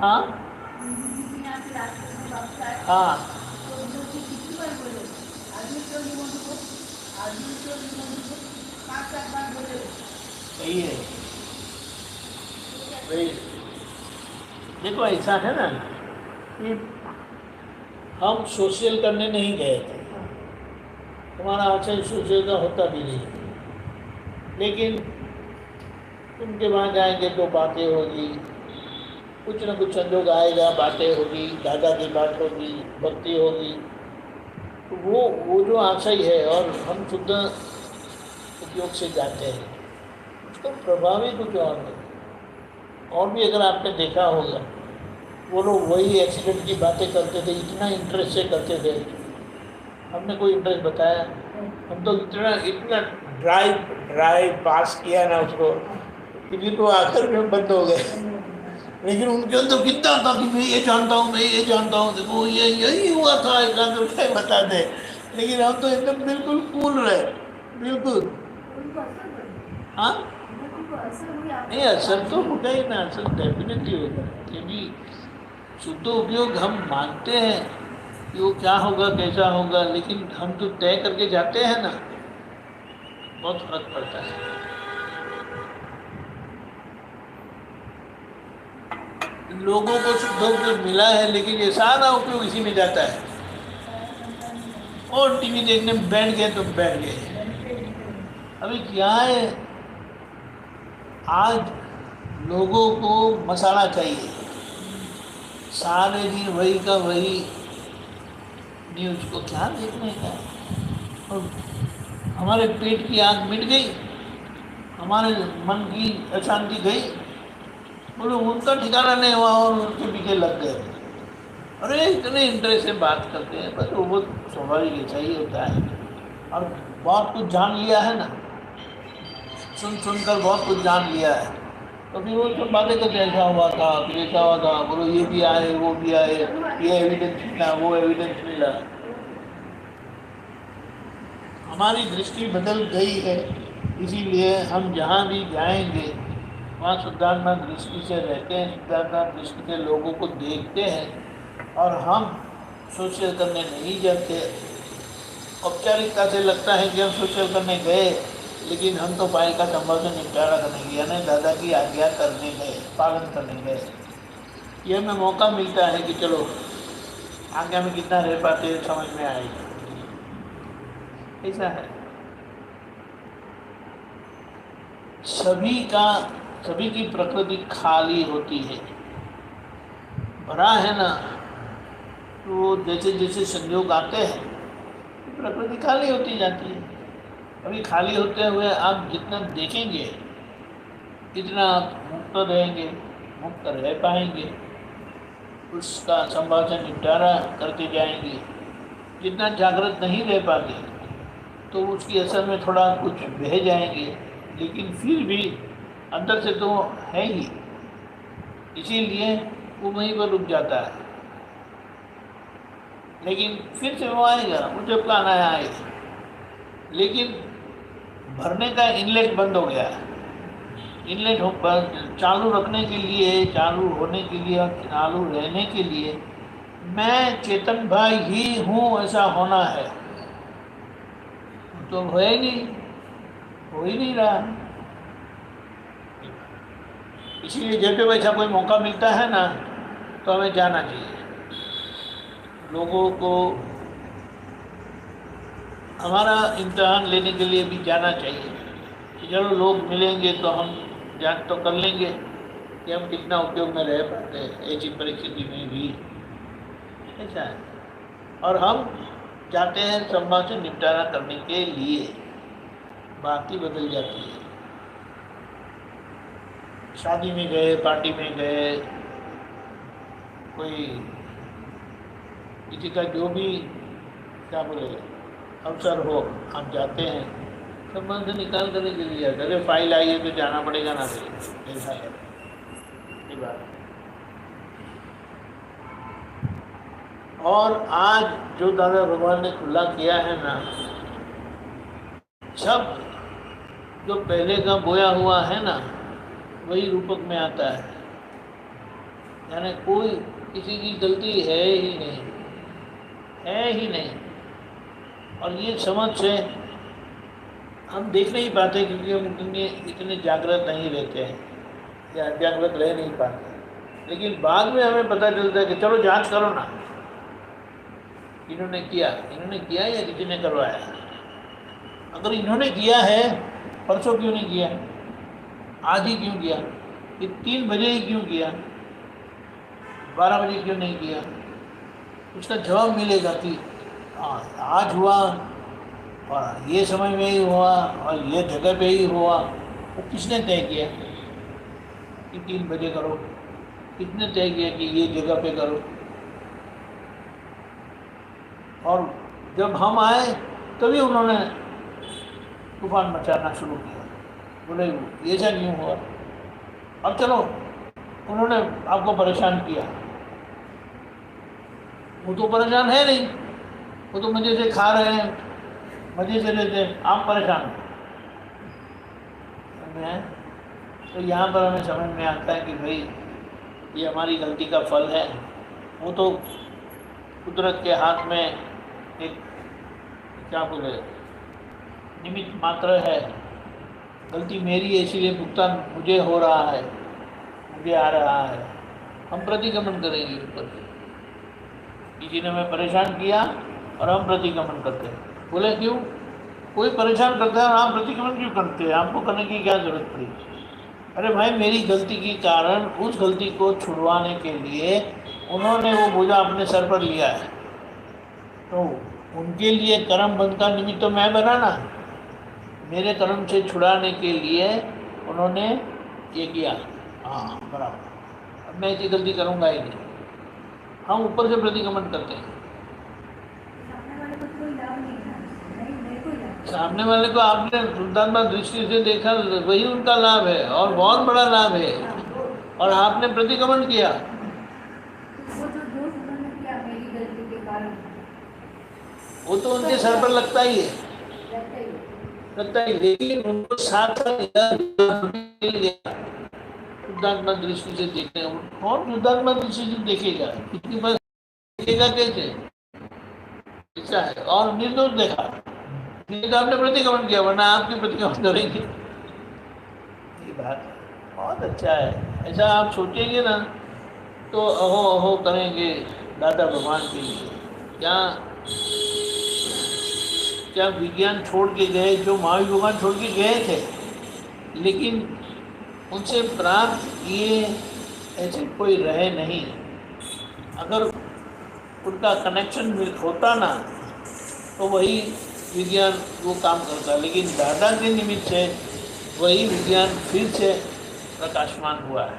हाँ हाँ, सही है। वही देखो, ऐसा है ना कि हम सोशल करने नहीं गए थे, हमारा आचरण सोशल का होता भी नहीं, लेकिन उनके वहाँ जाएंगे तो बातें होगी, कुछ न कुछ संजोग आएगा, बातें होगी, दादा की बात होगी, भक्ति होगी, तो वो जो आशय है और हम शुद्ध उपयोग से जाते हैं, उसका प्रभाव ही कुछ और है। और भी अगर आपने देखा होगा, वो लोग वही एक्सीडेंट की बातें करते थे, इतना इंटरेस्ट से करते थे। हमने कोई इंटरेस्ट बताया? हम तो इतना ड्राई पास किया ना उसको, कि तो आखिर में बंद हो गए। लेकिन उनके अंदर कितना था कि मैं ये जानता हूँ, मैं ये जानता हूँ, देखो ये यही हुआ था, इतना करके बता दे। लेकिन हम तो एकदम बिल्कुल कूल रहे, बिल्कुल। हाँ नहीं, असर तो होगा ही ना, असर डेफिनेटली होगा, क्योंकि शुद्ध उपयोग हम मानते हैं कि वो क्या होगा, कैसा होगा, लेकिन हम तो तय करके जाते हैं ना, बहुत फर्क पड़ता है। लोगों को शुद्ध उपयोग मिला है, लेकिन ये सारा उपयोग इसी में जाता है। और टीवी देखने में बैठ गए तो बैठ गए। अभी क्या है, आज लोगों को मसाला चाहिए, सारे दिन वही का वही न्यूज़ को क्या देखने का। और हमारे पेट की आग मिट गई, हमारे मन की अशांति गई, बोले उनका ठिकाना नहीं हुआ और उनके पीछे लग गए। अरे इतने इंटरेस्ट से बात करते हैं, बस वो स्वाभाविक ऐसा ही होता है। और बहुत कुछ जान लिया है ना, सुनकर बहुत कुछ जान लिया है, तो फिर वो सब बातें करते, ऐसा हुआ था, फिर ऐसा हुआ था, बोलो ये भी आए, वो भी आए, ये एविडेंस मिला, वो एविडेंस मिला। हमारी दृष्टि बदल गई है, इसीलिए हम जहाँ भी जाएंगे वहाँ शुद्धात्मा दृष्टि से रहते हैं, शुद्धात्मा दृष्टि से लोगों को देखते हैं, और हम सोशल करने नहीं जाते। औपचारिकता से लगता है कि हम सोशल करने गए, लेकिन हम तो फाइल का संभव से निपटारा करने गया नहीं, दादा की आज्ञा करने गए, पालन करने गए। ये हमें मौका मिलता है कि चलो आज्ञा में कितना रह पाते हैं, समझ में आएगा। ऐसा है, सभी की प्रकृति खाली होती है। भरा है ना, तो जैसे जैसे संयोग आते हैं प्रकृति खाली होती जाती है। अभी खाली होते हुए आप जितना देखेंगे इतना आप मुक्त रहेंगे, मुक्त रह पाएंगे, उसका संभाव से निपटारा करते जाएंगे। जितना जागृत नहीं रह पाते तो उसकी असर में थोड़ा कुछ बह जाएंगे, लेकिन फिर भी अंदर से तो है ही, इसीलिए वो वहीं पर रुक जाता है। लेकिन फिर से वो आएगा, वो जब आना आएगा, लेकिन भरने का इनलेट बंद हो गया है। इनलेट चालू रखने के लिए, चालू होने के लिए और चालू रहने के लिए मैं चेतन भाई ही हूँ ऐसा होना है, तो हो ही नहीं रहा। इसीलिए जब भी वैसा कोई मौका मिलता है ना, तो हमें जाना चाहिए। लोगों को हमारा इम्तिहान लेने के लिए भी जाना चाहिए कि चलो लोग मिलेंगे तो हम जांच तो कर लेंगे कि हम कितना उपयोग में रह पाते हैं ऐसी परिस्थिति में भी। ऐसा है, और हम जाते हैं संभव से निपटारा करने के लिए, बाकी बदल जाती है। शादी में गए, पार्टी में गए, कोई किसी का जो भी क्या बोले अवसर हो, आप जाते हैं, संबंध निकाल कर चली जाते। अरे फाइल आई है तो जाना पड़ेगा ना, फिर ऐसा है ये बात। और आज जो दादा भगवान ने खुला किया है ना, सब जो पहले का बोया हुआ है ना, वही रूपक में आता है। यानी कोई किसी की गलती है ही नहीं, है ही नहीं। और ये समझ से हम देख नहीं पाते, क्योंकि हम इतने जागृत नहीं रहते हैं या जागृत रह नहीं पाते। लेकिन बाद में हमें पता चलता है कि चलो जांच करो ना, इन्होंने किया या किसी ने करवाया। अगर इन्होंने किया है, परसों क्यों नहीं किया, आज ही क्यों किया, ये 3 बजे ही क्यों किया, 12 बजे क्यों नहीं किया? उसका जवाब मिलेगा कि आज हुआ और ये समय में ही हुआ और ये जगह पे ही हुआ। वो किसने तय किया कि 3 बजे करो? किसने तय किया कि ये जगह पे करो? और जब हम आए तभी उन्होंने तूफान मचाना शुरू किया, बोले ऐसा क्यों हुआ? अब चलो, उन्होंने आपको परेशान किया, वो तो परेशान है नहीं, वो तो मज़े से खा रहे हैं, मज़े से रहते हैं, आप परेशान हैं। तो यहाँ पर हमें समझ में आता है कि भाई ये हमारी गलती का फल है। वो तो कुदरत के हाथ में एक क्या बोले निमित्त मात्र है। गलती मेरी है, इसीलिए भुगतान मुझे हो रहा है, मुझे आ रहा है। हम प्रतिगमन करेंगे ऊपर से। किसी ने हमें परेशान किया और हम प्रतिगमन करते हैं। बोले क्यों? कोई परेशान करता है और आप प्रतिगमन क्यों करते हैं? आपको करने की क्या जरूरत पड़ी? अरे भाई, मेरी गलती के कारण उस गलती को छुड़वाने के लिए उन्होंने वो बोझा अपने सर पर लिया है, तो उनके लिए कर्म बंध का निमित्त तो मैं बना ना। मेरे कर्म से छुड़ाने के लिए उन्होंने ये किया। हाँ बराबर, अब मैं ऐसी गलती करूँगा ही नहीं। हम ऊपर से प्रतिगमन करते हैं। सामने वाले को आपने शुद्धात्मा दृष्टि से देखा, वही उनका लाभ है और बहुत बड़ा लाभ है, और आपने प्रतिगमन किया। वो तो उनके सर पर लगता ही है, लेकिन उनको साथ शुद्धात्मा दृष्टि से देखते हैं। कौन शुद्धात्मा दृष्टि से देखेगा? कितनी बार देखेगा? कैसे? ऐसा है। और निर्दोष देखा, नहीं तो आपने प्रतिगमन किया, वरना आपकी प्रतिगमन करेंगे। ये बात बहुत अच्छा है। ऐसा आप सोचेंगे ना तो अहो अहो करेंगे दादा भगवान के लिए। क्या विज्ञान छोड़ के गए, जो महावीर भगवान छोड़ के गए थे, लेकिन उनसे प्राप्त किए ऐसे कोई रहे नहीं। अगर उनका कनेक्शन होता ना तो वही विज्ञान वो काम करता, लेकिन दादा के निमित्त से वही विज्ञान फिर से प्रकाशमान हुआ है,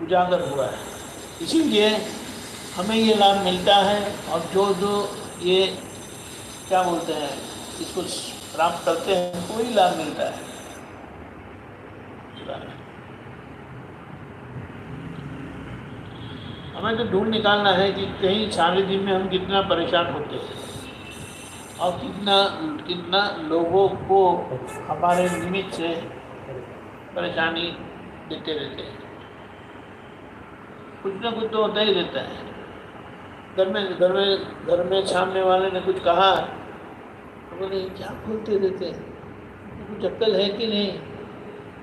उजागर हुआ है। इसीलिए हमें ये लाभ मिलता है। और जो ये क्या बोलते हैं, इसको प्राप्त करते हैं, कोई लाभ मिलता है। हमें तो ढूंढ निकालना है कि कहीं सारे दिन में हम कितना परेशान होते हैं और कितना लोगों को हमारे निमित्त से परेशानी देते रहते हैं। कुछ ना कुछ तो होता ही रहता है। घर में सामने वाले ने कुछ कहा तो बोले क्या बोलते रहते हैं, कुछ अक्ल है कि नहीं?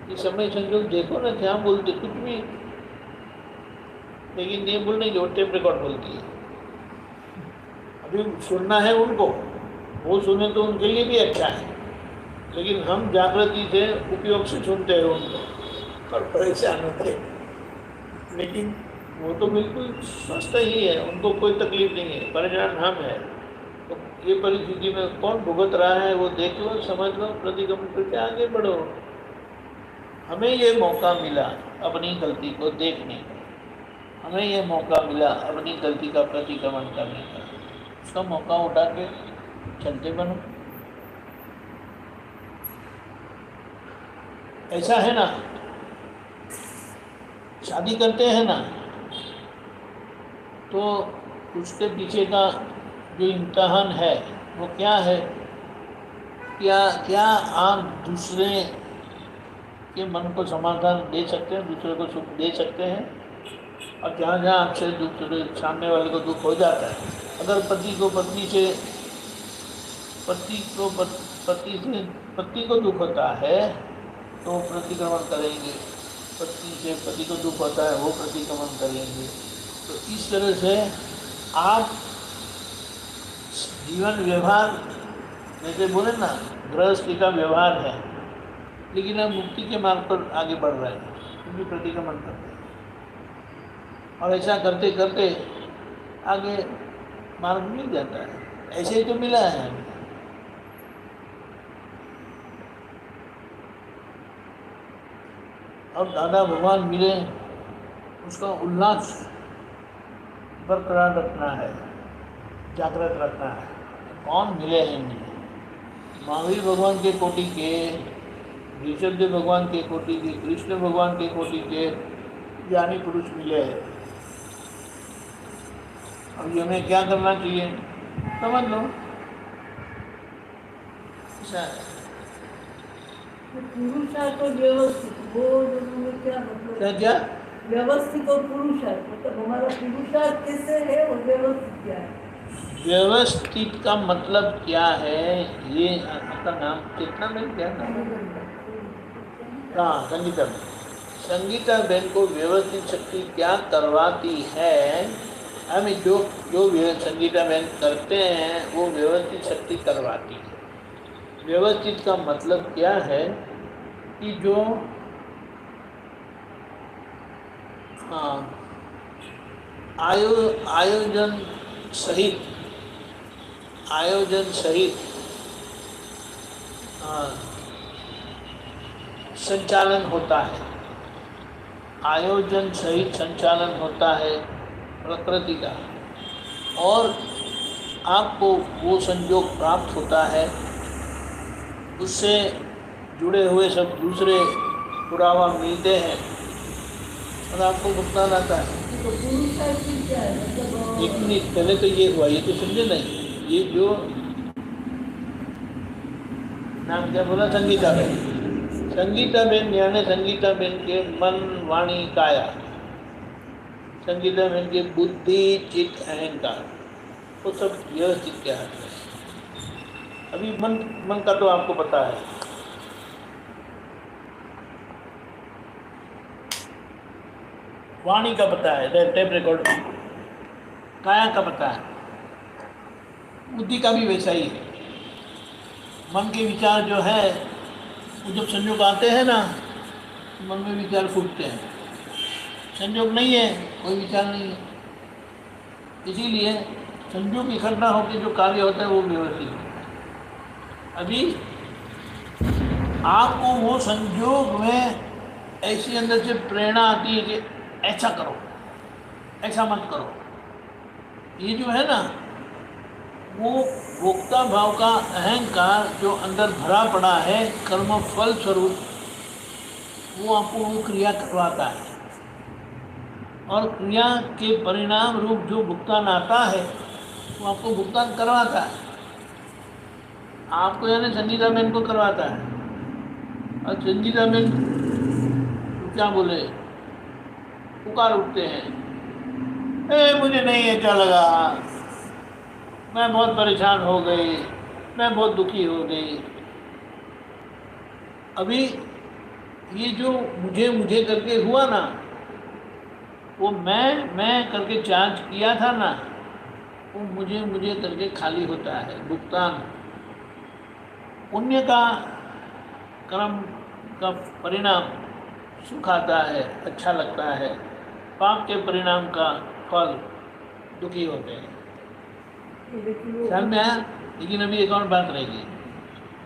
ये समय संजोग देखो ना, क्या बोलते कुछ भी, लेकिन ये बोलने की टेप रिकॉर्ड बोलती है। अभी सुनना है उनको, वो सुने तो उनके लिए भी अच्छा है, लेकिन हम जागृति से उपयोग से सुनते हैं उनको और परेशान होते हैं। लेकिन वो तो बिल्कुल स्वस्थ ही है, उनको कोई तकलीफ नहीं है, परेशान हम है। तो ये परिस्थिति में कौन भुगत रहा है वो देख लो, समझ लो, प्रतिगमन करके आगे बढ़ो। हमें ये मौका मिला अपनी गलती को देखने का, हमें ये मौका मिला अपनी गलती का प्रतिक्रमण करने का, उसका मौका उठा के चलते बनो। ऐसा है ना, शादी करते हैं ना तो उसके पीछे का जो इम्तहान है वो क्या है, क्या आप दूसरे के मन को समाधान दे सकते हैं, दूसरे को सुख दे सकते हैं, और जहाँ जहाँ आपसे दूसरे सामने वाले को दुख हो जाता है, अगर पति को पत्नी से पति को दुख होता है तो प्रतिक्रमण करेंगे, पत्नी से पति को दुख होता है वो प्रतिक्रमण करेंगे। तो इस तरह से आप जीवन व्यवहार जैसे बोले ना, गृहस्थी का व्यवहार है, लेकिन हम मुक्ति के मार्ग पर आगे बढ़ रहे हैं क्योंकि प्रतिक्रमण करते हैं, और ऐसा करते करते आगे मार्ग मिल जाता है। ऐसे ही तो मिला है हमें। और दादा भगवान मिले, उसका उल्लास बरकरार रखना है, जागृत रखना है। कौन मिले हैं मुझे? महावीर भगवान के कोटि के, ऋषभदेव भगवान के कोटि के, कृष्ण भगवान के कोटि के ज्ञानी पुरुष मिले हैं। अब ये हमें क्या करना चाहिए समझ लो। ऐसा है। पुरुषार्थ और व्यवस्थित, वो दोनों में क्या मतलब? क्या क्या व्यवस्थित और पुरुषार्थ, मतलब हमारा पुरुषार्थ कैसे है और व्यवस्थित क्या है? व्यवस्थित का मतलब क्या है? ये आपका नाम कितना में क्या नाम? हाँ, संगीता बेन। संगीता बेन को व्यवस्थित शक्ति क्या करवाती है? हमें जो संगीता बेन करते हैं वो व्यवस्थित शक्ति करवाती है। व्यवस्थित का मतलब क्या है कि जो आयोजन सहित संचालन होता है, आयोजन सहित संचालन होता है प्रकृति का, और आपको वो संयोग प्राप्त होता है, उससे जुड़े हुए सब दूसरे पुरावा मिलते हैं और आपको भुगतान आता है। तो पुरुषार्थ क्या है? मतलब एक मिनट पहले तो ये हुआ, ये तो समझे नहीं। ये जो नाम क्या बोला, संगीता बेन। संगीता बेन यानी संगीता बेन के मन वाणी काया, संगीता बेन के बुद्धि चित्त अहंकार, वो सब व्यवस्थित क्या है। अभी मन का तो आपको पता है, वाणी का पता है, टेप रिकॉर्ड, काया का पता है, बुद्धि का भी वैसा ही है। मन के विचार जो है वो जब संयोग आते हैं ना, मन में विचार फूटते हैं। संयोग नहीं है, कोई विचार नहीं है, इसीलिए संयोग इकट्ठा होकर जो कार्य होता है वो व्यवस्थित होता है। अभी आपको वो संयोग में ऐसी अंदर से प्रेरणा आती है कि ऐसा करो, ऐसा मत करो। ये जो है ना, वो भोक्ता भाव का अहंकार जो अंदर भरा पड़ा है कर्म फल स्वरूप, वो आपको वो क्रिया करवाता है, और क्रिया के परिणाम रूप जो भुगतान आता है वो आपको भुगतान करवाता है। आपको यानी संगीता बेन को करवाता है। और संगीता बेन क्या बोले, पुकार उठते हैं, मुझे नहीं अच्छा लगा, मैं बहुत परेशान हो गई, मैं बहुत दुखी हो गई। अभी ये जो मुझे करके हुआ ना, वो मैं करके चार्ज किया था ना, वो मुझे करके खाली होता है। भुगतान पुण्य का कर्म का परिणाम सुख आता है, अच्छा लगता है। पाप के परिणाम का फल दुखी होते हैं। समझ में आया? लेकिन अभी एक और बात रहेगी,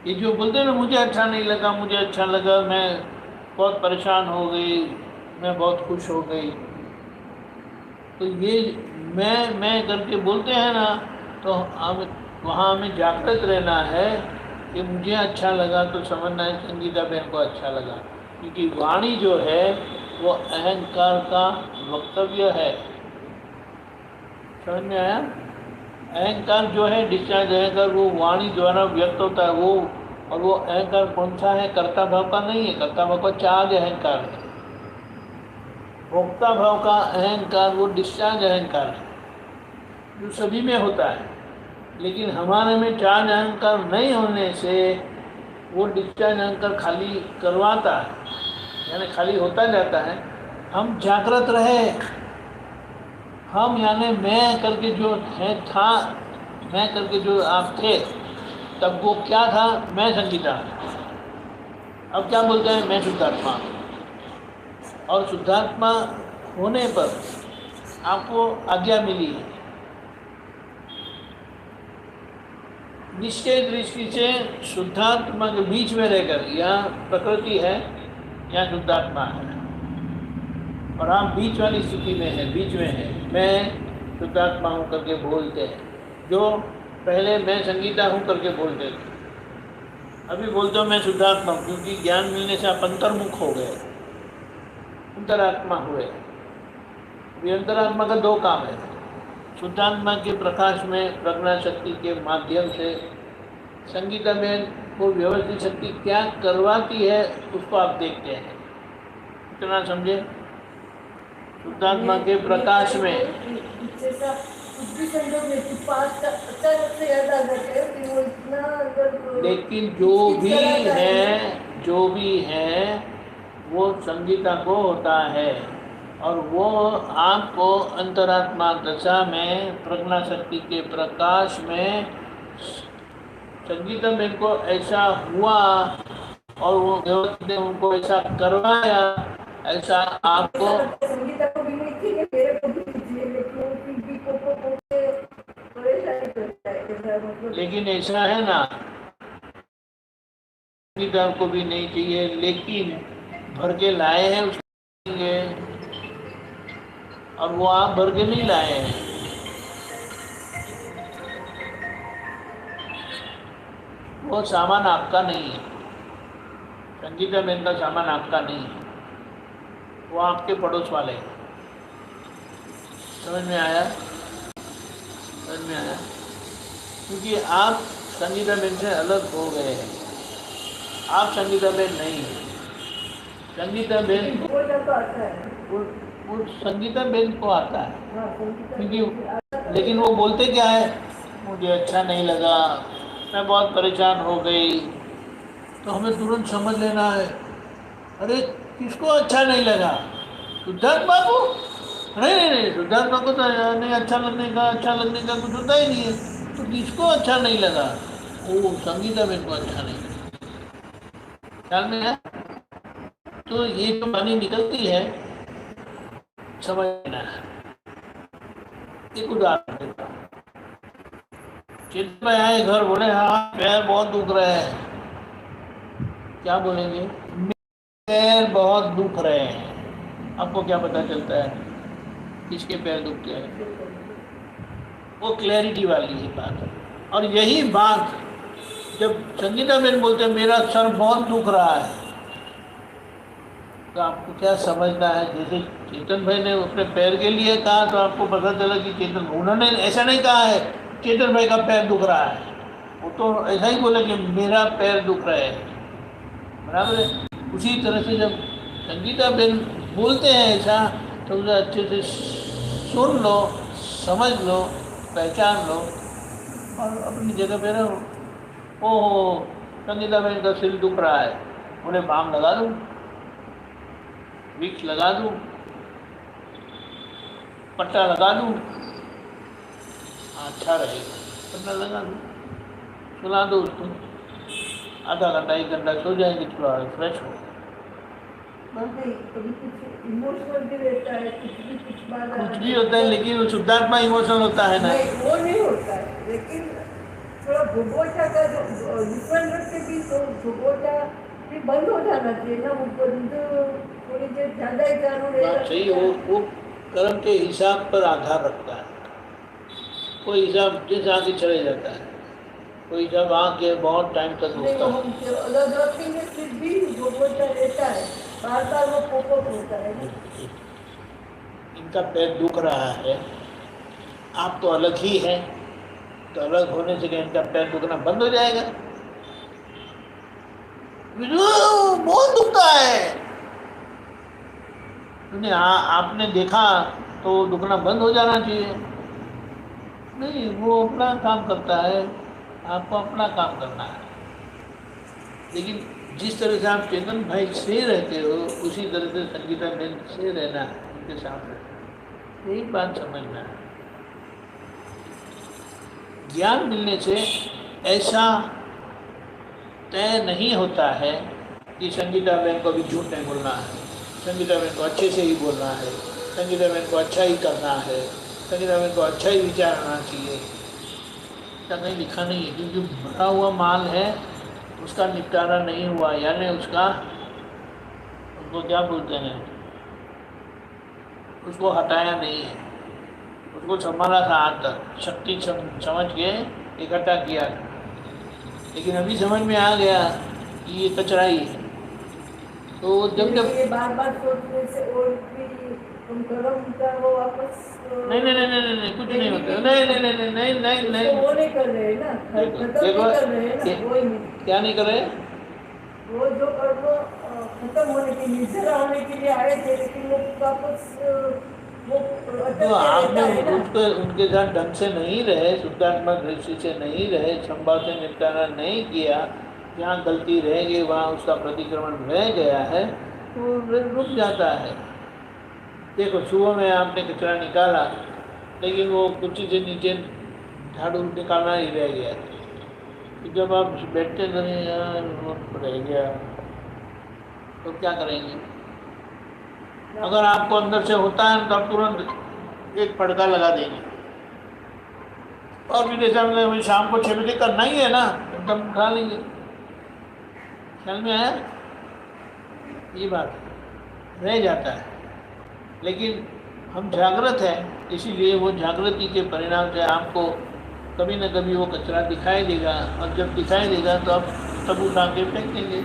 ये जो बोलते हैं ना, मुझे अच्छा नहीं लगा, मुझे अच्छा लगा, मैं बहुत परेशान हो गई, मैं बहुत खुश हो गई। तो ये मैं करके बोलते हैं ना, तो हम वहाँ हमें जागृत रहना है कि मुझे अच्छा लगा तो समझना है संगीता बहन को अच्छा लगा, क्योंकि वाणी जो है वो अहंकार का वक्तव्य है। समझ में आया? अहंकार जो है डिस्चार्ज अहंकार वो वाणी द्वारा व्यक्त होता है वो, और वो अहंकार कौन सा है? कर्ता भाव का नहीं है, कर्ता भाव का चार्ज अहंकार है। भोक्ता भाव का अहंकार वो डिस्चार्ज अहंकार है जो सभी में होता है, लेकिन हमारे में चार्ज अहंकार नहीं होने से वो डिस्चार्ज अहंकार खाली करवाता है, यानी खाली होता जाता है। हम जागृत रहे, हम यानी मैं करके जो है था, मैं करके जो आप थे तब वो क्या था? मैं संगीता। अब क्या बोलते हैं? मैं शुद्धात्मा। और शुद्धात्मा होने पर आपको आज्ञा मिली है निश्चय दृष्टि से शुद्धात्मा के बीच में रहकर, यहाँ प्रकृति है, यहाँ शुद्धात्मा है, और आप बीच वाली स्थिति में है, बीच में है। मैं शुद्धात्मा हूँ करके बोलते हैं, जो पहले मैं संगीता हूँ करके बोलते थे, अभी बोलते हो मैं शुद्धात्मा हूँ, क्योंकि ज्ञान मिलने से आप अंतर्मुख हो गए, अंतरात्मा हुए। ये अंतरात्मा का दो काम है। शुद्धात्मा के प्रकाश में प्रज्ञा शक्ति के माध्यम से संगीता में को व्यवस्थित शक्ति क्या करवाती है उसको आप देखते हैं। इतना समझे? शुद्धात्मा के प्रकाश में लेकिन जो भी है वो संगीता को होता है, और वो आपको अंतरात्मा दशा में प्रज्ञा शक्ति के प्रकाश में संगीता में को ऐसा हुआ और वो व्यवस्थित ने उनको ऐसा करवाया, ऐसा आपको संगीता को भी नहीं चाहिए, मेरे को भी चाहिए, लेकिन ऐसा है ना, संगीता को भी नहीं चाहिए, लेकिन भर के लाए हैं उसके, और वो आप भर के नहीं लाए हैं। वो सामान आपका नहीं है, संगीता बहन का सामान आपका नहीं है, वो आपके पड़ोस वाले हैं। समझ में आया? समझ में आया? क्योंकि आप संगीता बहन से अलग हो गए हैं, आप संगीता बहन नहीं है। संगीता बहन वो संगीता बहन को आता है, क्योंकि लेकिन वो बोलते क्या है? मुझे अच्छा नहीं लगा, मैं बहुत परेशान हो गई। तो हमें तुरंत समझ लेना है, अरे किसको अच्छा नहीं लगा? शुद्धात्मा को? नहीं, शुद्धात्मा को तो नहीं अच्छा लगने का कुछ होता ही नहीं है। तो किसको अच्छा नहीं लगा? वो संगीता बहन को अच्छा नहीं लगा। ख्याल में है? तो ये जो वाणी निकलती है, समझना है। एक उदाहरण देता हूँ। चेतन भाई आए घर, बोले हाँ पैर बहुत दुख रहे हैं। क्या बोलेंगे? पैर बहुत दुख रहे हैं। आपको क्या पता चलता है किसके पैर दुखते हैं? वो क्लैरिटी वाली ही बात है। और यही बात जब संगीता बहन बोलते हैं मेरा सर बहुत दुख रहा है, तो आपको क्या समझना है? जैसे चेतन भाई ने अपने पैर के लिए कहा तो आपको पता चला कि चेतन, उन्होंने ऐसा नहीं कहा है चेतन भाई का पैर दुख रहा है, वो तो ऐसा ही बोले कि मेरा पैर दुख रहा है। बराबर है? उसी तरह से जब संगीता बहन बोलते हैं ऐसा, तो उसे अच्छे से सुन लो, समझ लो, पहचान लो और अपनी जगह पे रहो। ओहो संगीता बहन का सिर दुख रहा है, उन्हें बाम लगा दूँ, विक्स लगा दूँ, पट्टा लगा दूँ, अच्छा रहेगा। पट्टा लगा दूँ, सुला दो उसको, आधा घंटा 1 घंटा सो जाएंगे, थोड़ा फ्रेश हो। इमोशनल भी रहता है, कुछ भी होता है, लेकिन वो शुद्धात्मा इमोशनल होता है ना? वो नहीं होता है, लेकिन थोड़ा भूगोटा का जो डिफरेंट रखते भी, तो भूगोटा ये बंद हो जाना चाहिए ना, वो बंद थोड़ी देर ज़्यादा ही चालू रहेगा। बात सही है, वो कर्म के हिसाब पर आधार रखता है। कोई हिसाब जिस आगे चले जाता है, कोई हिसाब आके बहुत टाइम तक नहीं, रुकता है। हम अलग रखेंगे फिर भी वो बोलता रहता है, बार बार वो पॉपअप होता है ना। इनका पैर दुख रहा है, आप तो अलग ही है, तो अलग होने से क्या इनका पैर दुखना बंद हो जाएगा? बहुत दुखता है, आपने देखा तो दुखना बंद हो जाना चाहिए। नहीं, वो अपना काम करता है, आपको अपना काम करना है। लेकिन जिस तरह से आप चेतन भाई से रहते हो, उसी तरह से संगीता बहन से रहना है उनके सामने। यही बात समझना है। ज्ञान मिलने से ऐसा तय नहीं होता है कि संगीता बहन को अभी झूठ नहीं बोलना है, संगीता बहन को अच्छे से ही बोलना है, संगीता बहन को अच्छा ही करना है, संगीता बहन को अच्छा ही विचार आना चाहिए। ऐसा कहीं लिखा नहीं है, क्योंकि भरा हुआ माल है, उसका निपटारा नहीं हुआ, यानी उसका उसको क्या बोलते हैं, उसको हटाया नहीं है, उसको संभाला था आज तक, शक्ति समझ के इकट्ठा किया, लेकिन अभी समझ में आ गया कि ये कचरा ही है। तो जब ये बार बार सोचने से और भी हम कर्म का वो वापस नहीं कुछ नहीं होता। नहीं वो नहीं कर रहे हैं ना, खत्म नहीं कर रहे हैं ना, वो ही नहीं। क्या नहीं कर रहे? वो जो कर्म खत्म होने के लिए, जरा होने के लिए आए थे, लेकिन वो वापस वो तो आपने उनके साथ ढंग से नहीं रहे, शुद्धात्मा दृष्टि से नहीं रहे, संभाव से निपटारा नहीं किया, जहाँ गलती रहेगी वहाँ उसका प्रतिक्रमण रह गया है, तो रुक जाता है। देखो, सुबह में आपने कचरा निकाला, लेकिन वो कुर्सी से नीचे झाड़ू निकालना ही रह गया। तो जब आप बैठते नहीं, यार वो रह गया, तो क्या करेंगे? अगर आपको अंदर से होता है तो आप तुरंत एक फटका लगा देंगे। और भी जैसा मतलब शाम को 6 बजे करना ही है ना, एकदम उठा लेंगे। ख्याल में आया? ये बात रह जाता है, लेकिन हम जागृत हैं, इसीलिए वो जागृति के परिणाम से आपको कभी न कभी वो कचरा दिखाई देगा, और जब दिखाई देगा तो आप तब उठा के फेंक देंगे,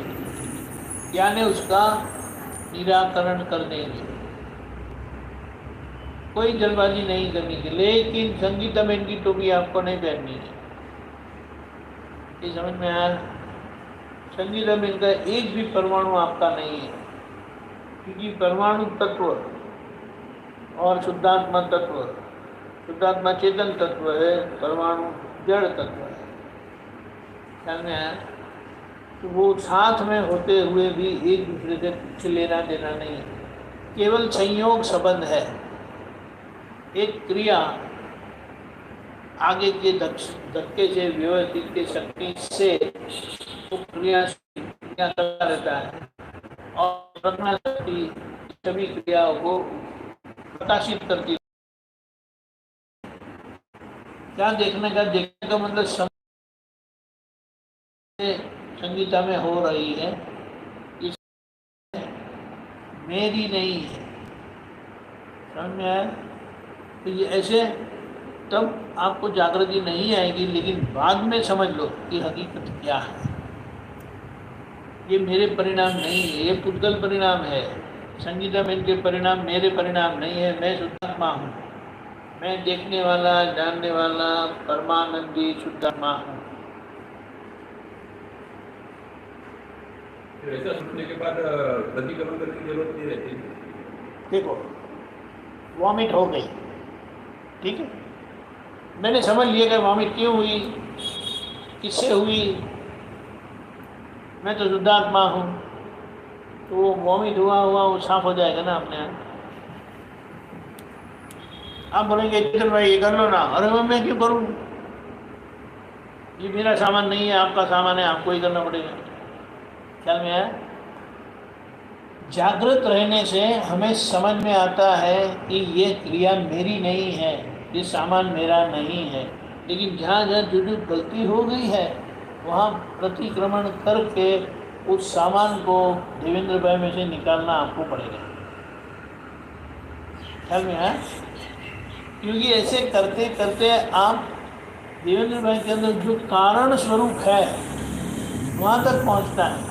यानी उसका निराकरण कर देंगे। कोई जल्दबाजी नहीं करनी है, लेकिन संगीता में इनकी टोपी आपको नहीं पहननी है। ये समझ में आया? संगीता में इनका एक भी परमाणु आपका नहीं है, क्योंकि परमाणु तत्व और शुद्धात्मा तत्व, शुद्धात्मा चेतन तत्व है, परमाणु जड़ तत्व है। ख्याल में आया? तो वो साथ में होते हुए भी एक दूसरे से कुछ लेना देना नहीं है, केवल संयोग संबंध है। एक क्रिया आगे के धक्के से, व्यवस्थित के शक्ति से वो क्रिया करता रहता है, और रत्ना शक्ति सभी क्रियाओं को प्रकाशित करती है। क्या देखने का मतलब संगीता में हो रही है, इस मेरी नहीं है। समझ में आया? तो ये ऐसे तब आपको जागृति नहीं आएगी, लेकिन बाद में समझ लो कि हकीकत क्या है। ये मेरे परिणाम नहीं है, ये पुद्गल परिणाम है। संगीता में इनके परिणाम मेरे परिणाम नहीं है। मैं शुद्धात्मा हूँ, मैं देखने वाला, जानने वाला, परमानंदी शुद्धात्मा हूँ। ऐसा सुनने के बाद प्रतिक्रमण करने की जरूरत नहीं रहती। देखो, वॉमिट हो गई, ठीक है, मैंने समझ लिया कि वॉमिट क्यों हुई, किससे हुई, मैं तो शुद्धात्मा हूँ, तो वो वॉमिट हुआ वो साफ हो जाएगा ना अपने आप। आप बोलेंगे चल भाई ये कर लो ना, अरे मैं क्यों करूँ, ये मेरा सामान नहीं है, आपका सामान है, आपको ही करना पड़ेगा। ख्याल में आया? जागृत रहने से हमें समझ में आता है कि ये क्रिया मेरी नहीं है, ये सामान मेरा नहीं है, लेकिन जहाँ जहाँ जो गलती हो गई है वहाँ प्रतिक्रमण करके उस सामान को देवेंद्र भाई में से निकालना आपको पड़ेगा। ख्याल में आया? क्योंकि ऐसे करते करते आप देवेंद्र भाई के अंदर जो कारण स्वरूप है वहाँ तक पहुँचता है।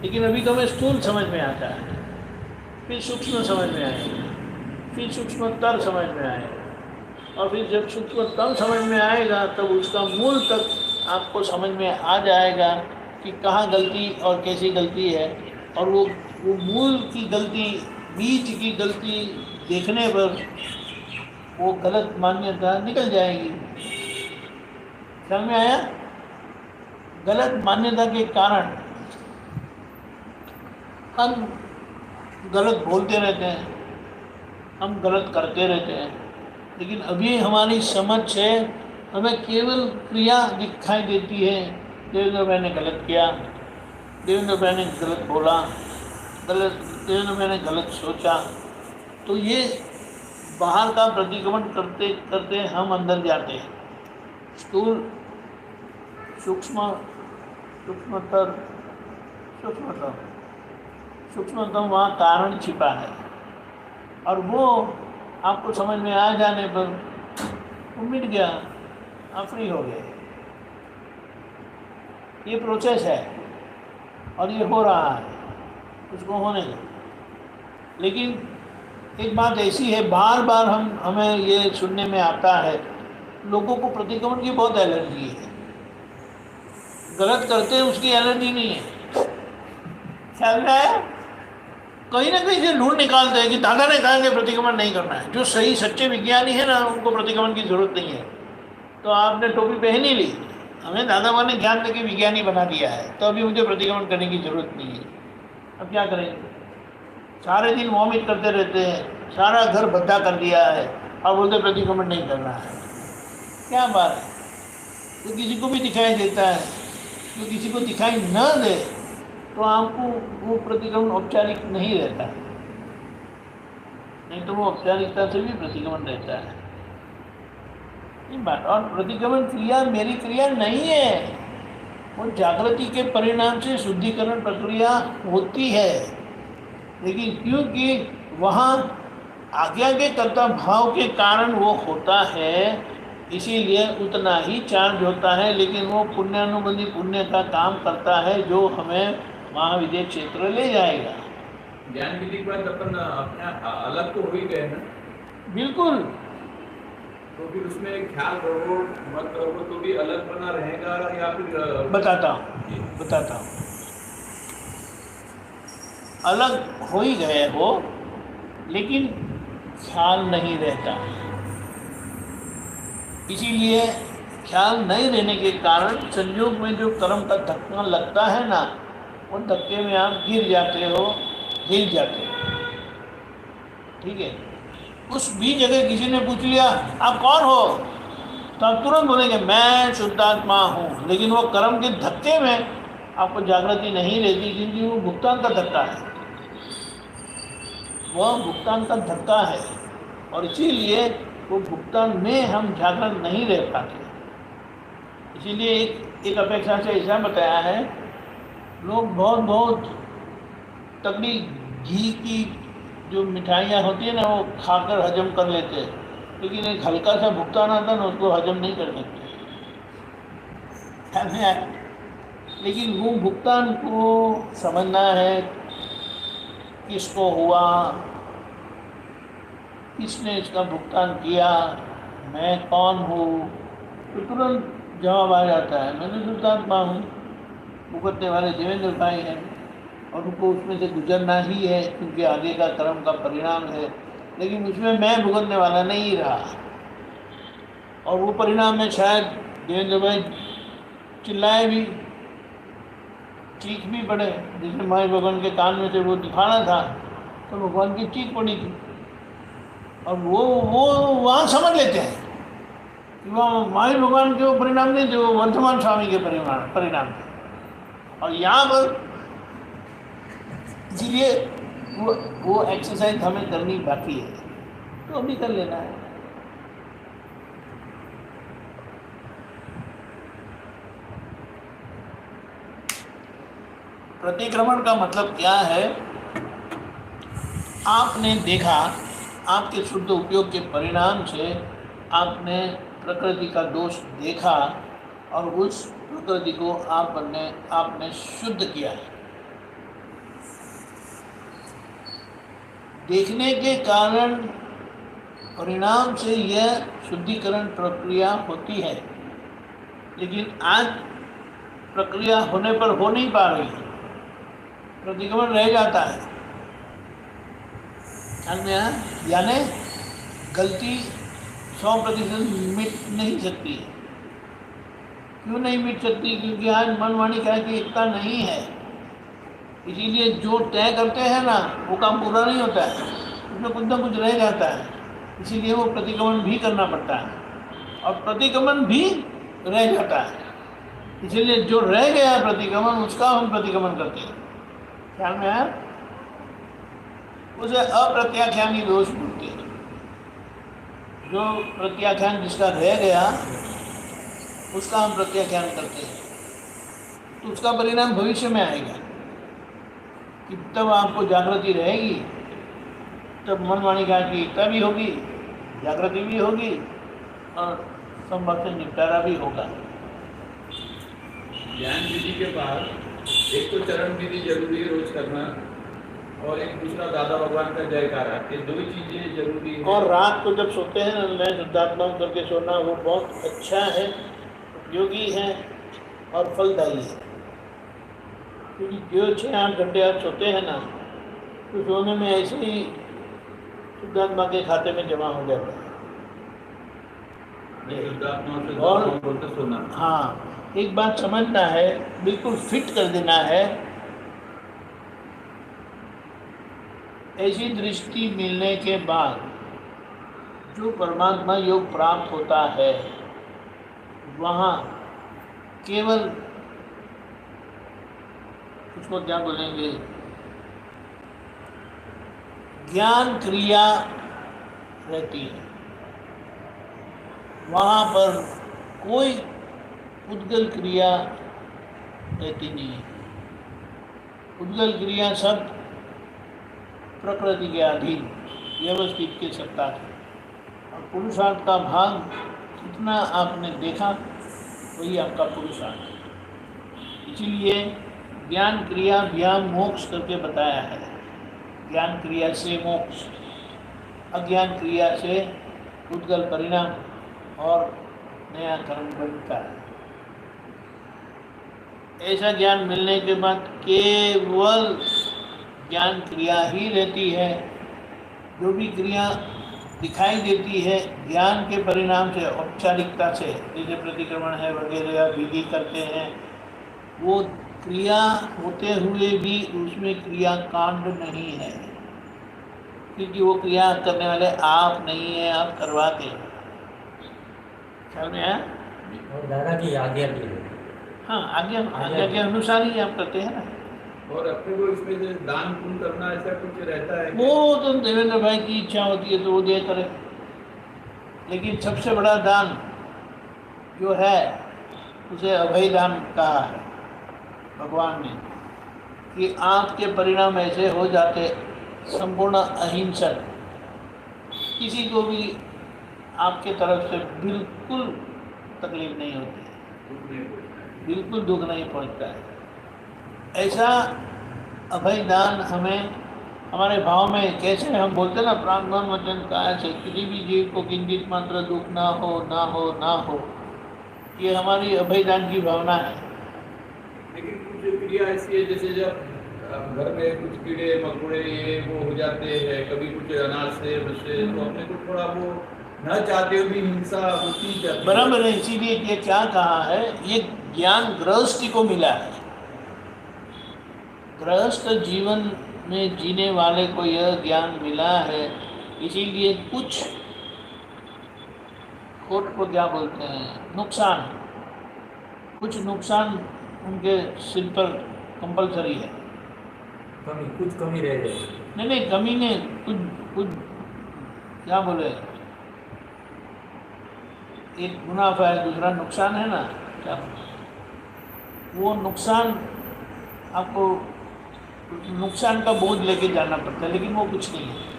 लेकिन अभी तो हमें स्थूल समझ में आता है, फिर सूक्ष्म समझ में आएगा, फिर सूक्ष्मतर समझ में आएगा, और फिर जब सूक्ष्मतम समझ में आएगा तब उसका मूल तक आपको समझ में आ जाएगा कि कहाँ गलती और कैसी गलती है। और वो मूल की गलती, बीज की गलती देखने पर वो गलत मान्यता निकल जाएगी। समझ में आया? गलत मान्यता के कारण हम गलत बोलते रहते हैं, हम गलत करते रहते हैं। लेकिन अभी हमारी समझ से हमें केवल क्रिया दिखाई देती है। देवेंद्र भाई ने गलत किया, देवेंद्र भाई ने गलत बोला, देवेंद्र भाई ने गलत सोचा। तो ये बाहर का प्रतिक्रमण करते करते हम अंदर जाते हैं। स्थूल, सूक्ष्म, सूक्ष्मतर, सूक्ष्मतम, सूक्ष्मतम वहाँ कारण छिपा है, और वो आपको समझ में आ जाने पर वो मिट गया, आप फ्री हो गए। ये प्रोसेस है और ये हो रहा है, उसको होने दो। लेकिन एक बात ऐसी है, बार बार हमें ये सुनने में आता है, लोगों को प्रतिक्रमण की बहुत एलर्जी है। गलत करते हैं उसकी एलर्जी नहीं है। ख्याल में आया? कहीं ना कहीं से ढूंढ निकालते हैं कि दादा ने कहा कि प्रतिक्रमण नहीं करना है। जो सही सच्चे विज्ञानी है ना, उनको प्रतिक्रमण की जरूरत नहीं है। तो आपने टोपी पहन ही ली, हमें दादा बाबा ने ज्ञान देके विज्ञानी बना दिया है, तो अभी मुझे प्रतिक्रमण करने की जरूरत नहीं है। अब क्या करेंगे? सारे दिन वॉमिट करते रहते हैं, सारा घर भद्दा कर दिया है, और बोलते प्रतिक्रमण नहीं करना है। क्या बात है? तो किसी को भी दिखाई देता है, तो किसी को दिखाई न दे तो आपको वो प्रतिक्रमण औपचारिक नहीं रहता, नहीं तो वो औपचारिकता से भी प्रतिक्रमण रहता है। ये बात। और प्रतिक्रमण क्रिया मेरी क्रिया नहीं है, वो जागृति के परिणाम से शुद्धिकरण प्रक्रिया होती है। लेकिन क्योंकि वहाँ आज्ञा के कर्ता भाव के कारण वो होता है, इसीलिए उतना ही चार्ज होता है। लेकिन वो पुण्यानुबंधी पुण्य का काम करता है, जो हमें महाविद्य क्षेत्र ले जाएगा। ज्ञान विधि के बाद अपन अपने अलग तो हो ही गए ना? बिल्कुल। तो फिर उसमें ख्याल रहो मत रहो तो भी अलग बना रहेगा, या फिर बताता हूँ। अलग हो ही गए हो, लेकिन ख्याल नहीं रहता। इसीलिए ख्याल नहीं रहने के कारण संयोग में जो कर्म का धक्का लगता है ना, उन धक्के में आप गिर जाते हो, हिल जाते हो। ठीक है? उस भी जगह किसी ने पूछ लिया आप कौन हो, तो आप तुरंत बोलेंगे मैं शुद्धात्मा हूँ। लेकिन वो कर्म के धक्के में आपको जागृति नहीं रहती, क्योंकि वो भुगतान का धक्का है, वह भुगतान का धक्का है। और इसीलिए वो भुगतान में हम जागृत नहीं रह पाते। इसीलिए एक अपेक्षा से ऐसा बताया है, लोग बहुत तगड़ी घी की जो मिठाइयाँ होती है ना, वो खाकर हजम कर लेते हैं। लेकिन एक हल्का सा भुगतान आता है ना, उसको हजम नहीं कर सकते। लेकिन वो भुगतान को समझना है, किसको हुआ, किसने इसका भुगतान किया, मैं कौन हूँ, तो तुरंत जवाब आ जाता है, मैं तो शुद्धात्मा हूँ। भुगतने वाले देवेंद्र भाई हैं, और उनको उसमें से गुजरना ही है, क्योंकि आगे का कर्म का परिणाम है। लेकिन उसमें मैं भुगतने वाला नहीं रहा, और वो परिणाम में शायद देवेंद्र भाई चिल्लाए भी, चीख भी पड़े। जैसे माई भगवान के कान में से वो दिखाना था, तो भगवान की चीख पड़ी थी। और वो वहाँ समझ लेते हैं कि वह माई भगवान के वो परिणाम नहीं थे, वो वर्धमान स्वामी के परिणाम थे। और यहाँ पर इसलिए वो एक्सरसाइज हमें करनी बाकी है, तो अभी कर लेना है। प्रतिक्रमण का मतलब क्या है? आपने देखा, आपके शुद्ध उपयोग के परिणाम से आपने प्रकृति का दोष देखा और उस प्रकृति को आपने शुद्ध किया है। देखने के कारण परिणाम से यह शुद्धिकरण प्रक्रिया होती है, लेकिन आज प्रक्रिया होने पर हो नहीं पा रही है, प्रतिक्रमण रह जाता है। यानी गलती 100% मिट नहीं सकती है। क्यों नहीं मिट सकती? क्योंकि आज मन वाणी कह के एकता नहीं है। इसीलिए जो तय करते हैं ना, वो काम पूरा नहीं होता है, उसमें कुछ ना कुछ रह जाता है। इसीलिए वो प्रतिक्रमण भी करना पड़ता है और प्रतिक्रमण भी रह जाता है। इसीलिए जो रह गया प्रतिक्रमण, उसका हम प्रतिक्रमण करते हैं। ख्याल में आया? उसे अप्रत्याख्यानी दोष बोलते हैं। जो प्रत्याख्यान जिसका रह गया, उसका हम प्रत्याख्यान करते हैं, तो उसका परिणाम भविष्य में आएगा कि तब आपको जागृति रहेगी, तब मन वाणी का की एकता भी होगी, जागृति भी होगी और संभव से निपटारा भी होगा। ज्ञान विधि के बाद एक तो चरण विधि जरूरी है रोज करना, और एक दूसरा दादा भगवान का जयकारा, ये दो ही चीजें जरूरी है। और रात को जब सोते हैं ना, मैं शुद्धात्मा करके सोना, वो बहुत अच्छा है, उपयोगी है और फलदायी है। क्योंकि जो 6-8 घंटे आप सोते हैं ना, तो सोने में ऐसे ही शुद्धात्मा के खाते में जमा हो जाता है। शुद्धात्मा से और बोलते सोना। हाँ, एक बात समझना है, बिल्कुल फिट कर देना है। ऐसी दृष्टि मिलने के बाद जो परमात्मा योग प्राप्त होता है, वहाँ केवल उसको क्या बोलेंगे, ज्ञान क्रिया रहती है। वहाँ पर कोई उद्गल क्रिया रहती नहीं है। उद्गल क्रिया सब प्रकृति के अधीन व्यवस्थित के सत्ता है। और पुरुषार्थ का भाग जितना आपने देखा, वही आपका पुरुषार्थ है। इसीलिए ज्ञान क्रिया व्याम मोक्ष करके बताया है। ज्ञान क्रिया से मोक्ष, अज्ञान क्रिया से उद्गल परिणाम और नया कर्म बनता है। ऐसा ज्ञान मिलने के बाद केवल ज्ञान क्रिया ही रहती है। जो भी क्रिया दिखाई देती है ज्ञान के परिणाम से, औपचारिकता से, जैसे प्रतिक्रमण है वगैरह विधि करते हैं, वो क्रिया होते हुए भी उसमें क्रिया कांड नहीं है, क्योंकि वो क्रिया करने वाले आप नहीं हैं, आप करवाते हैं। ख्याल में आया? और दादा की आज्ञा भी है। हाँ, आज्ञा के अनुसार ही आप करते हैं ना। और अपने को इसमें से दान पुण्य करना ऐसा कुछ रहता है? वो तो देवेंद्र भाई की इच्छा होती है तो वो दे करे, लेकिन सबसे बड़ा दान जो है उसे अभय दान कहा है भगवान ने, कि आपके परिणाम ऐसे हो जाते संपूर्ण अहिंसक, किसी को भी आपके तरफ से बिल्कुल तकलीफ नहीं होती, बिल्कुल दुख नहीं पहुंचता है। ऐसा अभय दान हमें हमारे भाव में, कैसे हम बोलते हैं ना, प्राणमन वचन काया से किसी भी जीव को किंचित मात्र दुख ना हो ना हो ना हो, ये हमारी अभय दान की भावना है। लेकिन कुछ क्रिया ऐसी है जैसे जब घर में कुछ कीड़े मकोड़े ये वो हो जाते हैं, कभी कुछ अनाज से बच्चे, तो अपने को थोड़ा वो न चाहते हुए भी हिंसा होती जाती है। बराबर है। इसीलिए ये क्या कहा है, ये ज्ञान गृहस्थी को मिला है। गृहस्थ जीवन में जीने वाले को यह ज्ञान मिला है, इसीलिए कुछ खोट को क्या बोलते हैं, नुकसान, कुछ नुकसान उनके सिर पर कंपलसरी है। कुछ कमी रह जाए। नहीं, कमी नहीं, कुछ क्या बोले, एक मुनाफा है, दूसरा नुकसान है ना, क्या वो नुकसान आपको नुकसान का बोझ लेके जाना पड़ता है, लेकिन वो कुछ नहीं है।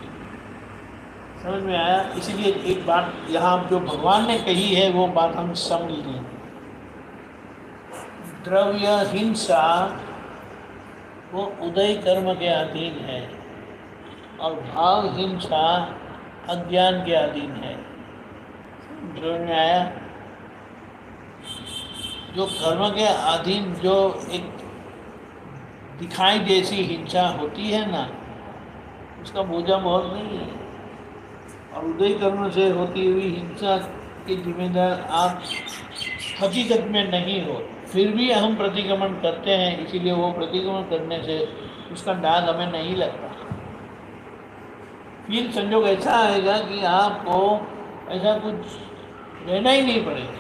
समझ में आया? इसीलिए एक बात यहाँ जो भगवान ने कही है वो बात हम समझ लें। द्रव्य हिंसा वो उदय कर्म के अधीन है और भाव हिंसा अज्ञान के अधीन है। समझ में आया? जो कर्म के अधीन जो एक दिखाई जैसी हिंसा होती है ना, उसका बोझा बहुत नहीं है। और उदय कर्म से होती हुई हिंसा के जिम्मेदार आप हकीकत में नहीं हो, फिर भी हम प्रतिक्रमण करते हैं। इसीलिए वो प्रतिक्रमण करने से उसका दाग हमें नहीं लगता। फिर संजोग ऐसा आएगा कि आपको ऐसा कुछ रहना ही नहीं पड़ेगा।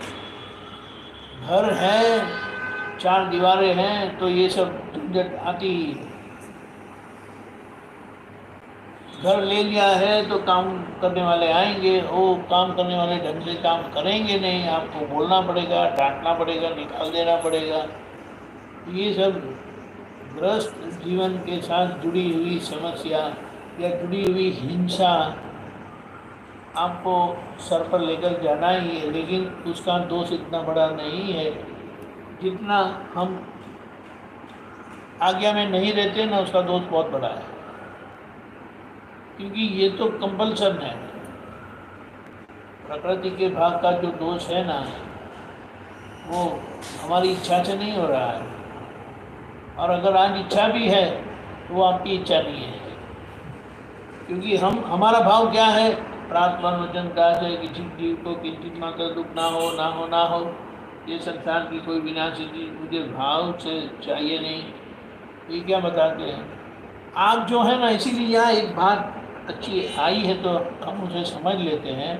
घर है, चार दीवारें हैं, तो ये सब झंझट आती ही है। घर ले लिया है तो काम करने वाले आएंगे, वो काम करने वाले ढंग से काम करेंगे नहीं, आपको बोलना पड़ेगा, डांटना पड़ेगा, निकाल देना पड़ेगा। ये सब ग्रस्त जीवन के साथ जुड़ी हुई समस्या या जुड़ी हुई हिंसा आपको सर पर लेकर जाना ही है। लेकिन उसका दोष इतना बड़ा नहीं है जितना हम आज्ञा में नहीं रहते ना, उसका दोष बहुत बड़ा है। क्योंकि ये तो कंपल्सन है। प्रकृति के भाग का जो दोष है ना, वो हमारी इच्छा से नहीं हो रहा है। और अगर आज इच्छा भी है तो वो आपकी इच्छा नहीं है। क्योंकि हमारा भाव क्या है? प्रार्थना वचन दास है, किसी जीव को किंचित मात्र दुख ना हो, ना हो, ना हो। ये संसार की कोई विनाशी चीज मुझे भाव से चाहिए नहीं। ये क्या बताते हैं आप जो है ना। इसीलिए यहाँ एक बात अच्छी आई है तो हम उसे समझ लेते हैं।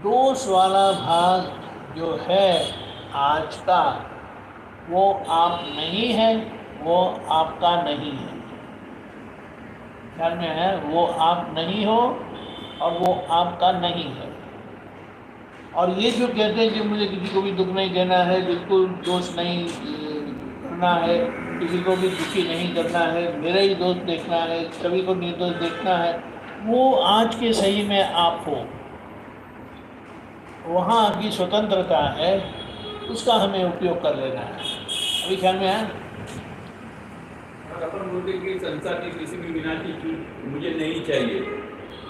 दोष वाला भाग जो है आज का, वो आप नहीं है, वो आपका नहीं है। ख्याल में है? वो आप नहीं हो और वो आपका नहीं है। और ये जो कहते हैं कि मुझे किसी को भी दुख नहीं देना है, बिल्कुल दोष नहीं करना है, किसी को भी दुखी नहीं करना है, मेरा ही दोष देखना है, सभी को निर्दोष देखना है, वो आज के सही में आप हो, वहाँ की स्वतंत्रता है, उसका हमें उपयोग कर लेना है। अभी ख्याल में है? अपन बोलते कि संसार की किसी भी विनाशी चीज मुझे नहीं चाहिए।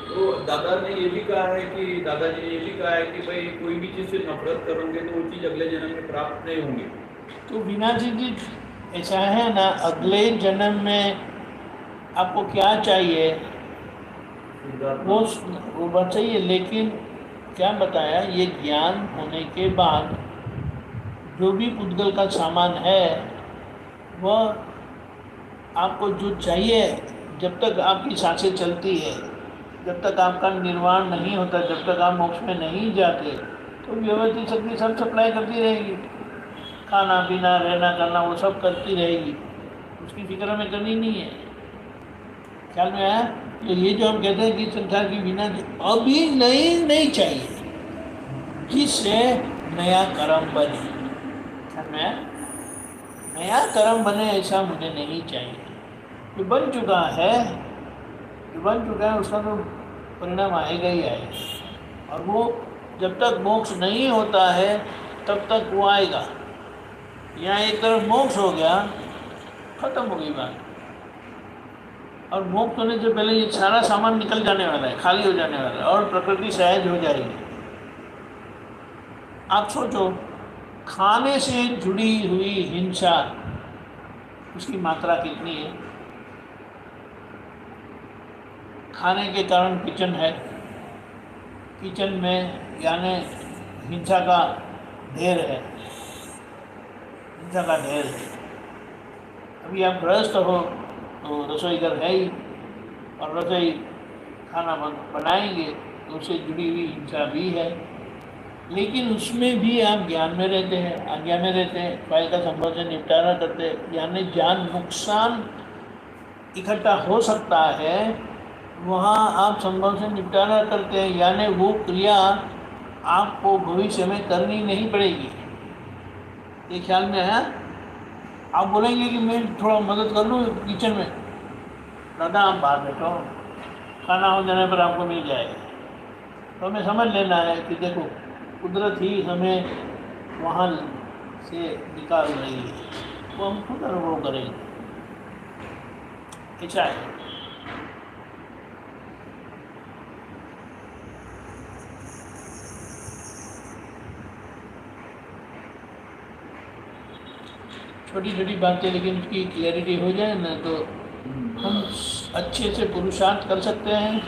तो दादा ने ये भी कहा है कि दादाजी ने ये भी कहा है कि भाई कोई भी चीज़ से नफरत करोगे तो वो चीज़ अगले जन्म में प्राप्त नहीं होंगी। तो विनाशी चीज ऐसा है ना, अगले जन्म में आपको क्या चाहिए वो बात चाहिए। लेकिन क्या बताया, ये ज्ञान होने के बाद जो भी उद्गल का सामान है वह आपको जो चाहिए, जब तक आपकी सांसें चलती है, जब तक आपका निर्वाण नहीं होता, जब तक आप मोक्ष में नहीं जाते, तो व्यवस्थित शक्ति सब सप्लाई करती रहेगी। खाना पीना रहना करना वो सब करती रहेगी, उसकी फिक्र हमें करनी नहीं है। ख्याल में आया? तो ये जो हम कहते हैं कि संसार की बिना अभी नहीं चाहिए, जिससे नया कर्म बने। ख्याल में आया? नया कर्म बने ऐसा मुझे नहीं चाहिए। जो बन चुका है, उसका तो परिणाम आएगा ही आएगा। और वो जब तक मोक्ष नहीं होता है तब तक वो आएगा। यहाँ एक तरफ मोक्ष हो गया, खत्म हो गई बात। और मोक्ष होने से पहले ये सारा सामान निकल जाने वाला है, खाली हो जाने वाला है और प्रकृति सहज हो जाएगी। आप सोचो, खाने से जुड़ी हुई हिंसा, उसकी मात्रा कितनी है? खाने के कारण किचन है, किचन में यानी हिंसा का ढेर है, हिंसा का ढेर है। अभी आप गृहस्थ हो तो रसोई घर है ही, और रसोई खाना बनाएंगे तो उससे जुड़ी हुई हिंसा भी है। लेकिन उसमें भी आप ज्ञान में रहते हैं, आज्ञा में रहते हैं, फाइल का संभव से निपटारा करते हैं। यानी जान नुकसान इकट्ठा हो सकता है, वहाँ आप संभव से निपटारा करते हैं। यानी वो क्रिया आपको भविष्य में करनी नहीं पड़ेगी। ये ख्याल में है? आप बोलेंगे कि मैं थोड़ा मदद कर लूँ किचन में, दादा आप बाहर बैठो, खाना हो जाने पर आपको मिल जाएगा। तो हमें समझ लेना है कि देखो कुदरत ही हमें वहाँ से निकाल रही है, वो हम खुद अनुभव करेंगे। ऐसा है। छोटी छोटी बातें लेकिन उसकी क्लैरिटी हो जाए ना तो हम अच्छे से पुरुषार्थ कर सकते हैं,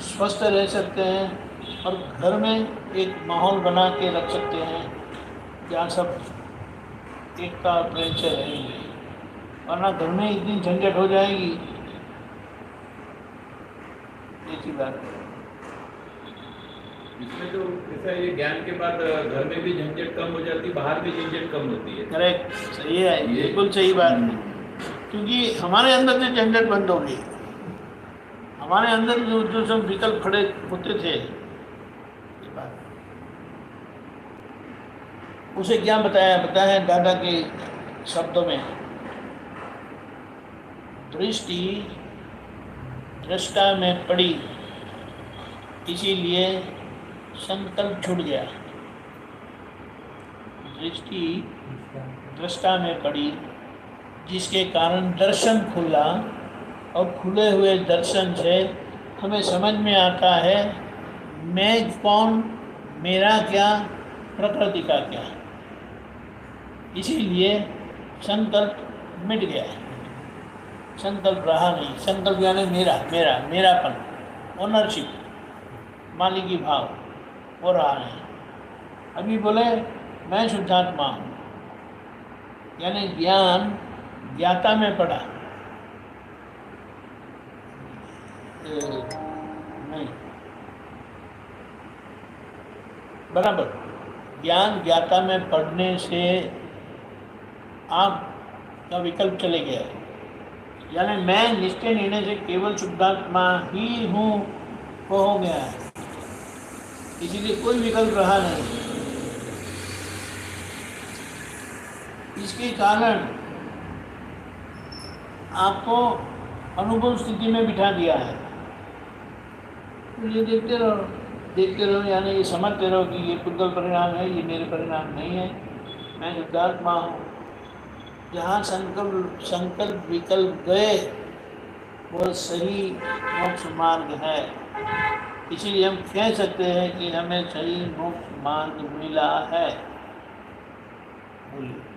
स्वस्थ रह सकते हैं और घर में एक माहौल बना के रख सकते हैं जहाँ सब एकता और प्रेम से रहेंगे। वरना घर में इतनी झंझट हो जाएगी, ऐसी बात है। इसमें तो ऐसा ये ज्ञान के बाद घर में भी झंझट कम हो जाती, बाहर भी झंझट कम होती है। करेक्ट, सही है, बिल्कुल सही बात है। क्योंकि हमारे अंदर से झंझट बंद हो गई। हमारे अंदर जो सब विकल्प खड़े होते थे, ये बात उसे क्या बताया दादा के शब्दों में, दृष्टि दृष्टा में पड़ी, इसीलिए संकल्प छूट गया। दृष्टि दृष्टा में पड़ी, जिसके कारण दर्शन खुला, और खुले हुए दर्शन से हमें समझ में आता है मैं कौन, मेरा क्या, प्रकृति का क्या। इसीलिए संकल्प मिट गया, संकल्प रहा नहीं। संकल्प यानी मेरा मेरा मेरापन, ओनरशिप, मालिकी भाव हो रहा नहीं। अभी बोले मैं शुद्धात्मा हूँ, यानी ज्ञान ज्ञाता में पड़ा नहीं, बराबर। ज्ञान ज्ञाता में पढ़ने से आप का विकल्प चले गया, यानी मैं निश्चय निर्णय से केवल शुद्धात्मा ही हूँ वो हो गया है। इसीलिए कोई विकल्प रहा नहीं। इसके कारण आपको अनुभव स्थिति में बिठा दिया है। तो ये देखते रहो, यानी ये समझते रहो कि ये पुद्गल परिणाम है, ये मेरे परिणाम नहीं है, मैं शुद्धात्मा हूँ। जहाँ संकल्प विकल्प गए वो सही मोक्ष मार्ग है। इसीलिए हम कह सकते हैं कि हमें सही मोक्ष मार्ग मिला है। बोलिए।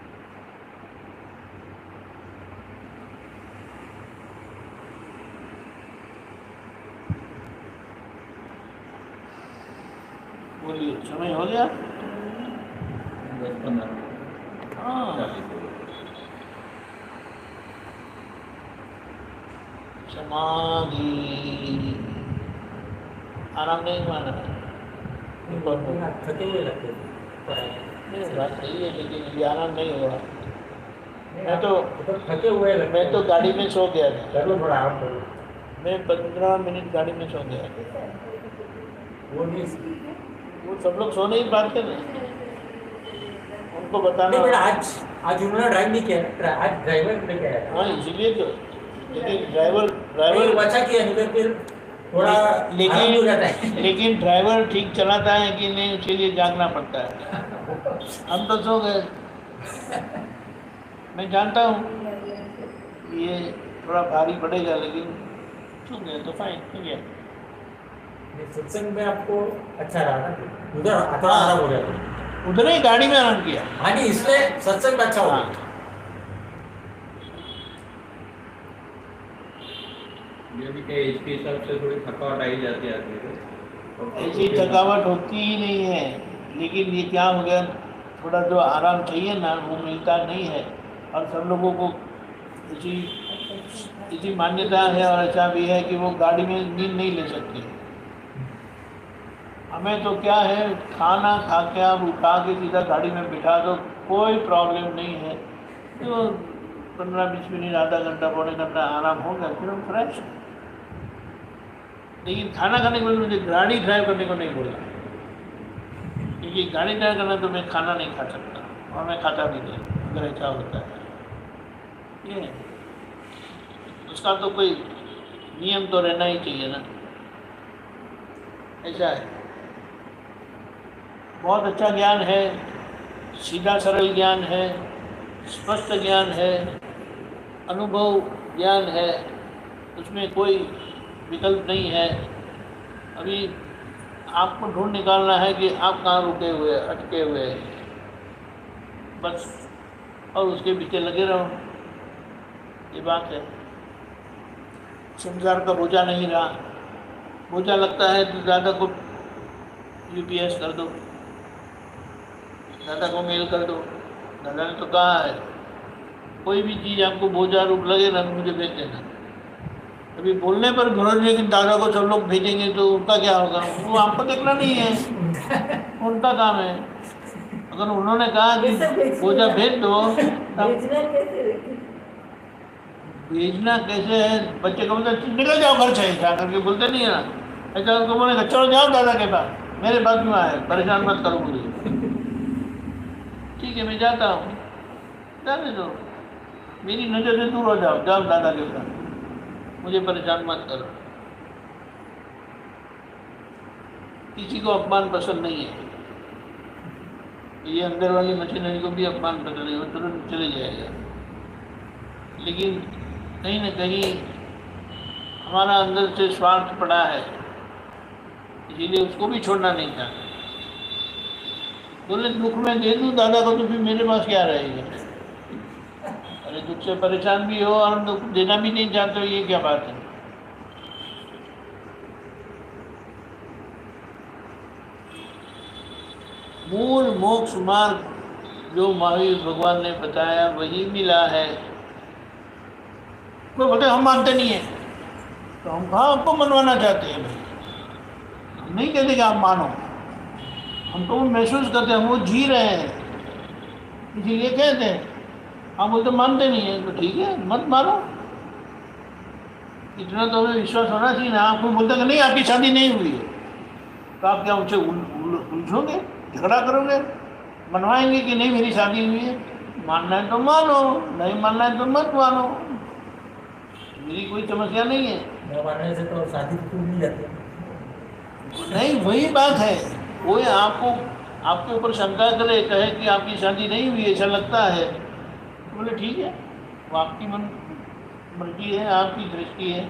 बोलिए, समय हो गया? 10-15 हाँ, समाधि आराम नहीं माना है। थके हुए लगते थे। बात सही है, लेकिन ये आराम नहीं हुआ। मैं तो थके हुए लगते मैं तो गाड़ी में सो गया था। कर लो थोड़ा आराम करो। मैं 15 मिनट गाड़ी में सो गया था। वो नहीं वो सब लोग सो नहीं पाते ना, उनको बताना। नहीं बेटा, आज उन्होंने ड्राइव नहीं किया, आज ड्राइवर लेके आया था। हाँ, इसीलिए तो। लेकिन ड्राइवर बचा किया नहीं तो फिर थोड़ा आराम हो जाता है। लेकिन ड्राइवर ठीक चलाता है कि नहीं, उसके लिए जागना पड़ता है। हम तो सो गए। मैं जानता हूँ ये थोड़ा भारी पड़ेगा, लेकिन सो गए तो फाइन हो गया। सत्संग में आपको अच्छा रहा ना, उधर थोड़ा आराम हो गया। उधर ही गाड़ी में आराम किया। हाँ नहीं, इसमें सत्संग में अच्छा हो हाँ। गया। ये भी कहीं इसके हिसाब से थोड़ी थकावट आई जाती है आदमी को। ऐसी थकावट होती ही नहीं है, लेकिन ये क्या हो गया, थोड़ा जो आराम चाहिए ना वो मिलता नहीं है। और सब लोगों को इसी मान्यता है, और ऐसा भी है कि वो गाड़ी में नींद नहीं ले सकते। हमें तो क्या है, खाना खा के आप उठा के सीधा गाड़ी में बिठा दो, कोई प्रॉब्लम नहीं है। तो 15-20 मिनट, आधा घंटा, पौने घंटा आराम हो गया, फिर हम फ्रेश। लेकिन खाना खाने के बाद मुझे गाड़ी ड्राइव करने को नहीं बोला, क्योंकि गाड़ी ड्राइव करना तो मैं खाना नहीं खा सकता, और मैं खाता भी नहीं अगर ऐसा होता है। ये है। उसका तो कोई नियम तो रहना ही चाहिए ना, ऐसा है। बहुत अच्छा ज्ञान है, सीधा सरल ज्ञान है, स्पष्ट ज्ञान है, अनुभव ज्ञान है, उसमें कोई विकल्प नहीं है। अभी आपको ढूंढ निकालना है कि आप कहाँ रुके हुए, अटके हुए हैं, बस, और उसके पीछे लगे रहो। ये बात है। संसार का बोझा नहीं रहा। बोझा लगता है तो दादा को यूपीएस कर दो, दादा को मेल कर दो। दादा ने तो कहा है कोई भी चीज़ आपको बोझा रूप लगे ना तो मुझे भेज देना। अभी बोलने पर भरोसे नहीं कि दादा को सब लोग भेजेंगे तो उनका क्या होगा, वो आपको देखना नहीं है, उनका काम है। अगर उन्होंने कहा कि बोझा भेज दो तब भेजना कैसे है, बच्चे को बोलते निकल जाओ घर से, ऐसा करके बोलते नहीं है ना। ऐसा उनको बोलेगा चलो जाओ दादा के पास, मेरे पास क्यों आए, परेशान मत करो मुझे। ठीक है मैं जाता हूँ, जाने दो, मेरी नज़र से दूर हो जाओ, जाओ दादा के पास, मुझे परेशान मत करो। किसी को अपमान पसंद नहीं है। ये अंदर वाली मशीनरी को भी अपमान पसंद नहीं, वो तुरंत चले जाएगा। लेकिन कहीं ना कहीं हमारा अंदर से स्वार्थ पड़ा है, इसीलिए उसको भी छोड़ना नहीं चाहता। बोले दुख में दे दूँ दादा को तो फिर मेरे पास क्या रहेगा। अरे दुख से परेशान भी हो और दुख देना भी नहीं चाहते हो, ये क्या बात है। मूल मोक्ष मार्ग जो महावीर भगवान ने बताया वही मिला है। कोई बोलते हम मानते नहीं है, तो हम कहाँ आपको मनवाना चाहते हैं भाई। हम नहीं कहते कि आप मानो, हम तो वो महसूस करते हैं, हम वो जी रहे हैं, इसीलिए कहते हैं। आप बोलते मानते नहीं है, तो ठीक है मत मानो, इतना तो हमें विश्वास होना चाहिए ना। आपको बोलते कि नहीं आपकी शादी नहीं हुई है, तो आप क्या उनसे उलझोगे, झगड़ा करोगे, मनवाएंगे कि नहीं मेरी शादी हुई है। मानना है तो मानो, नहीं मानना है तो मत मानो, मेरी कोई समस्या नहीं है। न मानने से तो शादी तो नहीं जाती। नहीं वही बात है, कोई आपको आपके ऊपर शंका करे, कहे कि आपकी शादी नहीं हुई, ऐसा लगता है, तो बोले ठीक है, वो आपकी मर्जी है, आपकी दृष्टि है।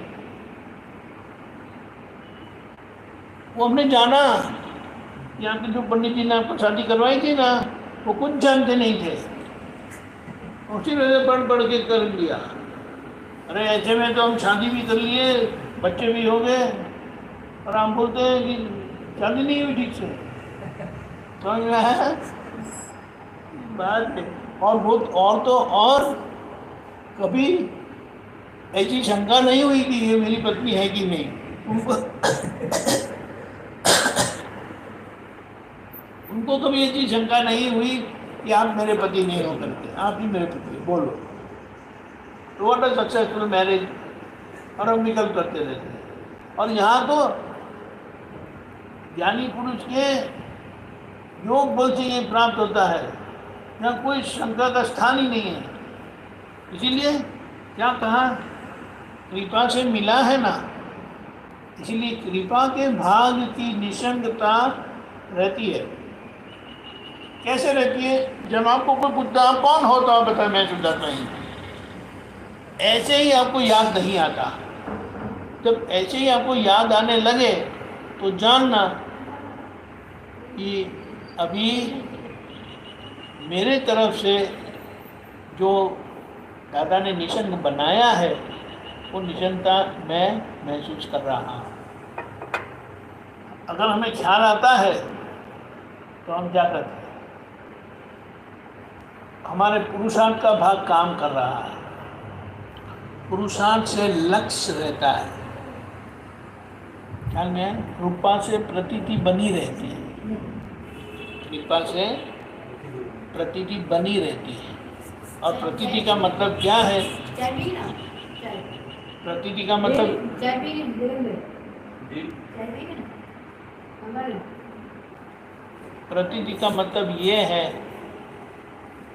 वो हमने जाना कि आपके जो पंडित जी ने आपको शादी करवाई थी ना, वो कुछ जानते नहीं थे, उसी वजह पढ़ के कर लिया। अरे ऐसे में तो हम शादी भी कर लिए, बच्चे भी हो गए, और हम बोलते हैं कि शादी नहीं हुई ठीक से। समझ में आया बात है। और बहुत और कभी ऐसी शंका नहीं हुई कि ये मेरी पत्नी है कि नहीं। उनको कभी ऐसी शंका नहीं हुई कि आप मेरे पति नहीं हो करके, आप ही मेरे पति बोलो। तो व्हाट अ सक्सेसफुल मैरिज, और हम विकल्प करते रहते हैं। और यहाँ तो ज्ञानी पुरुष के योग बल से ये प्राप्त होता है, यहाँ कोई शंका का स्थान ही नहीं है। इसीलिए क्या कहा, कृपा से मिला है ना, इसीलिए कृपा के भाग की निसंगता रहती है। कैसे रहती है, जब आपको कोई पूछता आप कौन हो, तो आप बताए मैं सिद्धार्थ नहीं। ऐसे ही आपको याद नहीं आता। जब ऐसे ही आपको याद आने लगे तो जानना कि अभी मेरे तरफ से जो दादा ने निशंग बनाया है, वो निशंगता मैं महसूस कर रहा हूँ। अगर हमें ख्याल आता है तो हम क्या करते हैं, हमारे पुरुषार्थ का भाग काम कर रहा है। पुरुषार्थ से लक्ष्य रहता है, ख्याल में कृपा से प्रतीति बनी रहती है, कृपा से प्रतीति बनी रहती है। और प्रतीति का मतलब क्या है, प्रतीति का मतलब प्रतीति का मतलब ये है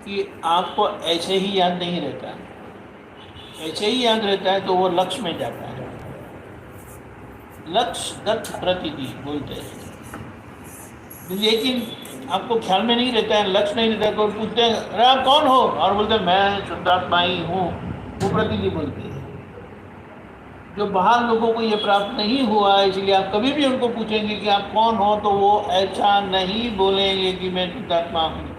कि आपको ऐसे ही याद नहीं रहता, ऐसे ही याद रहता है तो वो लक्ष्य में जाता है। लक्ष्यगत प्रतिदि बोलते हैं। लेकिन आपको ख्याल में नहीं रहता है, लक्ष्य नहीं रहता है, तो पूछते हैं अरे आप कौन हो, और बोलते हैं मैं शुद्धात्मा ही हूँ, वो प्रतिदि बोलते हैं। जो बाहर लोगों को ये प्राप्त नहीं हुआ है, इसलिए आप कभी भी उनको पूछेंगे कि आप कौन हो, तो वो ऐसा नहीं बोलेंगे कि मैं शुद्धात्मा हूँ।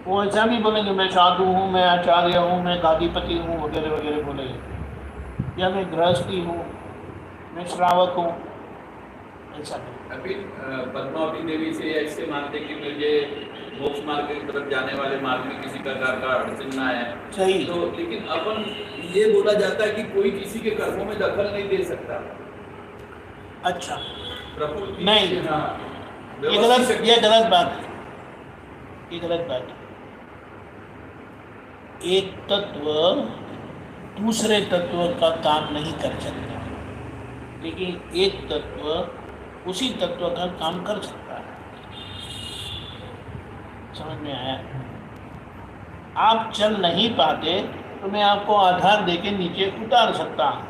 वो ऐसा भी बोलेंगे मैं साधु हूँ, मैं आचार्य हूँ, मैं गादीपति हूँ, वगैरह वगैरह बोलेंगे, या मैं गृहस्थी हूँ, मैं श्रावक हूँ, ऐसा नहीं। अभी पद्मावती देवी से ऐसे मानते कि मुझे मोक्ष मार्ग की तरफ जाने वाले मार्ग में किसी प्रकार का अड़चन ना है। सही। तो लेकिन अपन ये बोला जाता है कि कोई किसी के कर्मों में दखल नहीं दे सकता। अच्छा, प्रकृति नहीं, हाँ, ये गलत बात है, ये गलत बात है। एक तत्व दूसरे तत्व का काम नहीं कर सकता, लेकिन एक तत्व उसी तत्व का काम कर सकता है। समझ में आया? आप चल नहीं पाते तो मैं आपको आधार देके नीचे उतार सकता हूँ,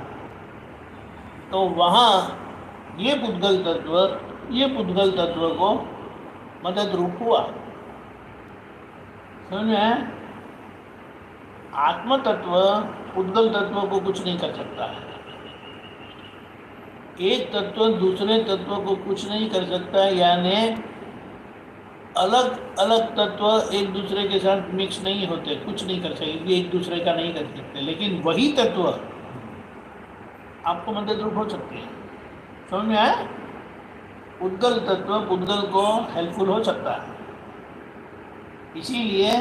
तो वहाँ ये पुद्गल तत्व को मदद रूप हुआ। समझ में आया? आत्म तत्व पुद्गल तत्व को कुछ नहीं कर सकता है। एक तत्व दूसरे तत्व को कुछ नहीं कर सकता है, यानी अलग अलग तत्व एक दूसरे के साथ मिक्स नहीं होते, कुछ नहीं कर सकते, एक दूसरे का नहीं कर सकते, लेकिन वही तत्व आपको मदद रूप हो सकते हैं। समझ में आया? पुद्गल तत्व पुद्गल को हेल्पफुल हो सकता है। इसीलिए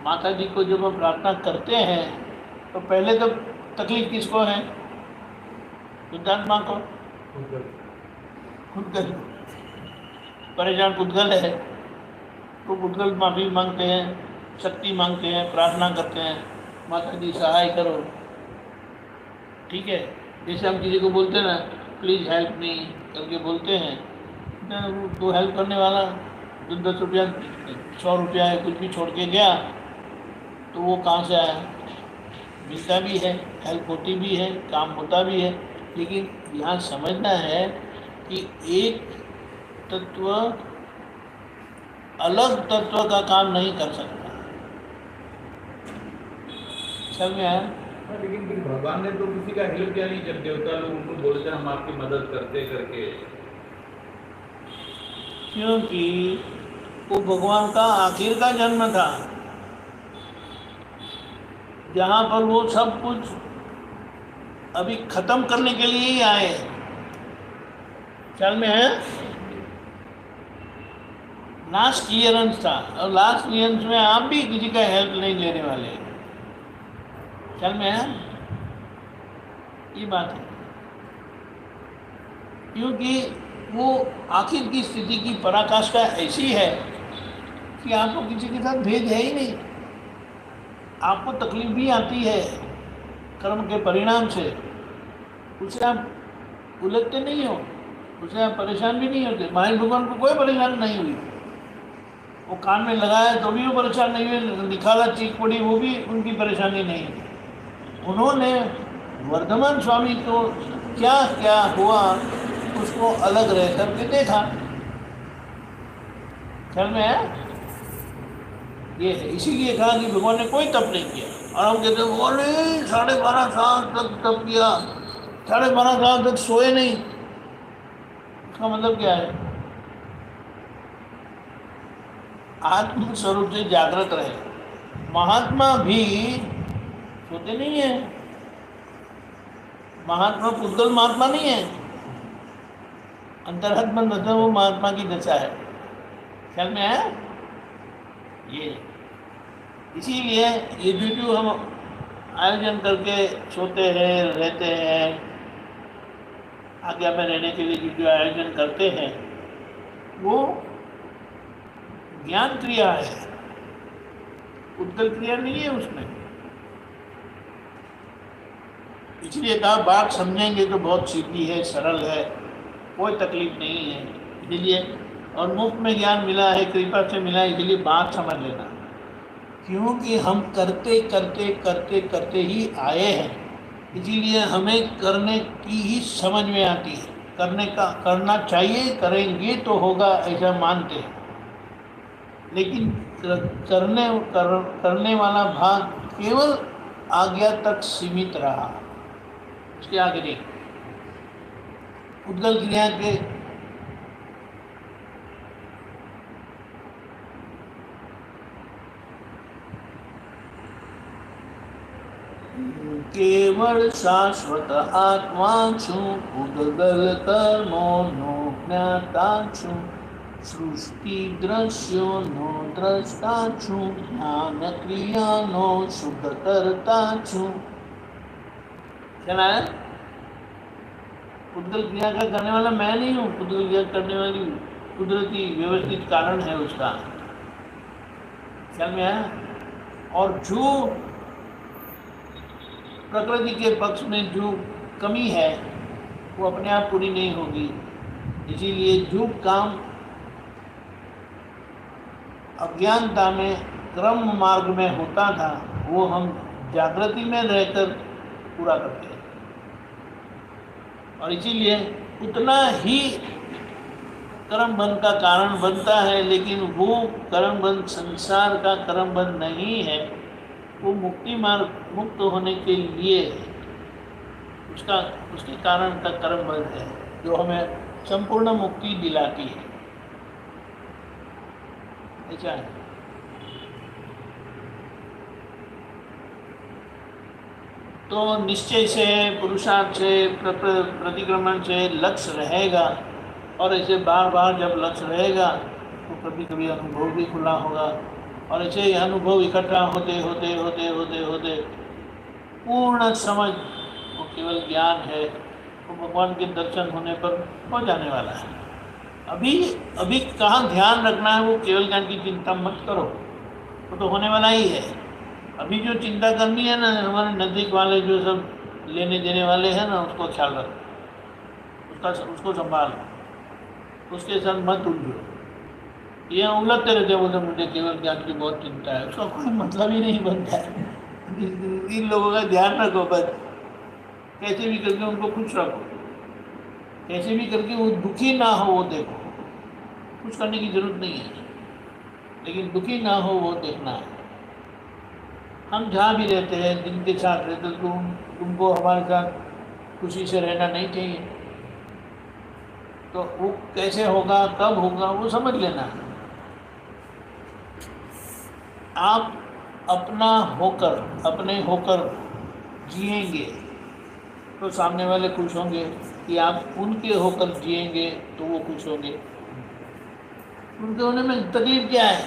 माता जी को जब हम प्रार्थना करते हैं तो पहले तो तकलीफ किसको है? शुद्धात्मा को। पुद्गल परेशान पुद्गल है, तो पुद्गल माफ़ी मांगते हैं, शक्ति मांगते हैं, प्रार्थना करते हैं, माता जी सहाय करो। ठीक है, जैसे हम किसी को बोलते हैं ना प्लीज़ हेल्प मी करके बोलते हैं, तो हेल्प करने वाला 10 रुपया 100 रुपया है कुछ भी छोड़ के गया तो वो कहाँ से आया? मिलता भी है, हेल्प होती भी है, काम होता भी है, लेकिन यहाँ समझना है कि एक तत्व अलग तत्व का काम नहीं कर सकता। समझ में आया? लेकिन फिर भगवान ने तो किसी का हेल्प किया नहीं, जब देवता लोग उनको बोलते हम आपकी मदद करते करके, क्योंकि वो भगवान का आखिर का जन्म था, जहाँ पर वो सब कुछ अभी खत्म करने के लिए ही आए। ख्याल में है? लास्ट क्लियरेंस था, और लास्ट क्लियरेंस में आप भी किसी का हेल्प नहीं लेने वाले। ख्याल में है? ये बात है, क्योंकि वो आखिर की स्थिति की पराकाष्ठा ऐसी है कि आपको किसी के साथ भेद है ही नहीं। आपको तकलीफ भी आती है कर्म के परिणाम से, उससे आप उलझते नहीं हो, उससे आप परेशान भी नहीं होते। महावीर भगवान को कोई परेशानी नहीं हुई, वो कान में लगाया तो भी वो परेशान नहीं हुए, निकाला चीख पड़ी वो भी उनकी परेशानी नहीं हुई। उन्होंने वर्धमान स्वामी को क्या क्या हुआ उसको अलग रह करके देखा। ख्याल में है? ये है, इसीलिए कहा कि भगवान ने कोई तप नहीं किया। और हम कहते हैं बोले 12.5 साल तक तप किया, 12.5 साल तक सोए नहीं। इसका मतलब क्या है? आत्म स्वरूप से जागृत रहे। महात्मा भी सोते नहीं है, महात्मा पुद्गल महात्मा नहीं है, अंतर्हत बंद दशा वो महात्मा की दशा है। ख्याल में आया? ये इसीलिए ये वीडियो हम आयोजन करके सोते हैं, रहते हैं, आज्ञा में रहने के लिए वीडियो आयोजन करते हैं, वो ज्ञान क्रिया है, उत्कल क्रिया नहीं है उसमें। इसलिए कहा बात समझेंगे तो बहुत सीधी है, सरल है, कोई तकलीफ नहीं है। इसलिए और मुफ्त में ज्ञान मिला है, कृपा से मिला है, इसलिए बात समझ लेना। क्योंकि हम करते करते करते करते ही आए हैं, इसीलिए हमें करने की ही समझ में आती है। करना चाहिए, करेंगे तो होगा, ऐसा मानते हैं। लेकिन करने वाला भाग केवल आज्ञा तक सीमित रहा, उसके आगे नहीं। उद्गल क्रिया के केवल शाश्वत आत्मा छू, उद्गल कर्मो नो ज्ञाता छू, सृष्टि दृश्यो नो दृष्टा छू, ज्ञान क्रिया नो शुद्ध करता छू। चला है? उद्गल क्रिया का करने वाला मैं नहीं हूँ, उद्गल क्रिया करने वाली कुदरती व्यवस्थित कारण है उसका। ख्याल में आया? और जो प्रकृति के पक्ष में जो कमी है वो अपने आप पूरी नहीं होगी। इसीलिए जो काम अज्ञानता में क्रम मार्ग में होता था वो हम जागृति में रहकर पूरा करते हैं। और इसीलिए उतना ही कर्म बंध का कारण बनता है, लेकिन वो कर्म बंध संसार का कर्म बंध नहीं है, वो मुक्ति मार्ग मुक्त होने के लिए उसके कारण का कर्म बंध है जो हमें संपूर्ण मुक्ति दिलाती है। ऐसा है। तो निश्चय से, पुरुषार्थ से, प्रतिक्रमण से लक्ष्य रहेगा, और ऐसे बार बार जब लक्ष्य रहेगा तो कभी कभी अनुभव भी खुला होगा, और ऐसे ही अनुभव इकट्ठा होते होते होते होते होते पूर्ण समझ वो केवल ज्ञान है, वो भगवान के दर्शन होने पर हो जाने वाला है। अभी कहाँ ध्यान रखना है, वो केवल ज्ञान की चिंता मत करो, वो तो होने वाला ही है। अभी जो चिंता करनी है ना, हमारे नज़दीक वाले जो सब लेने देने वाले हैं ना, उसको ख्याल रखो, उसको संभालो, उसके साथ मत उलझो। ये उलझते रहते हैं, बोलते मुझे केवल ज्ञान की बहुत चिंता है, उसका कोई मतलब ही नहीं बनता है। इन लोगों का ध्यान रखो बस, कैसे भी करके उनको खुश रखो, कैसे भी करके वो दुखी ना हो वो देखो। कुछ करने की जरूरत नहीं है, लेकिन दुखी ना हो वो देखना है। हम जहाँ भी रहते हैं, जिनके साथ रहते तुमको हमारे साथ खुशी से रहना नहीं चाहिए, तो वो कैसे होगा, कब होगा, वो समझ लेना है। आप अपने होकर जिएंगे तो सामने वाले खुश होंगे, कि आप उनके होकर जिएंगे तो वो खुश होंगे। उनके होने में तकलीफ क्या है?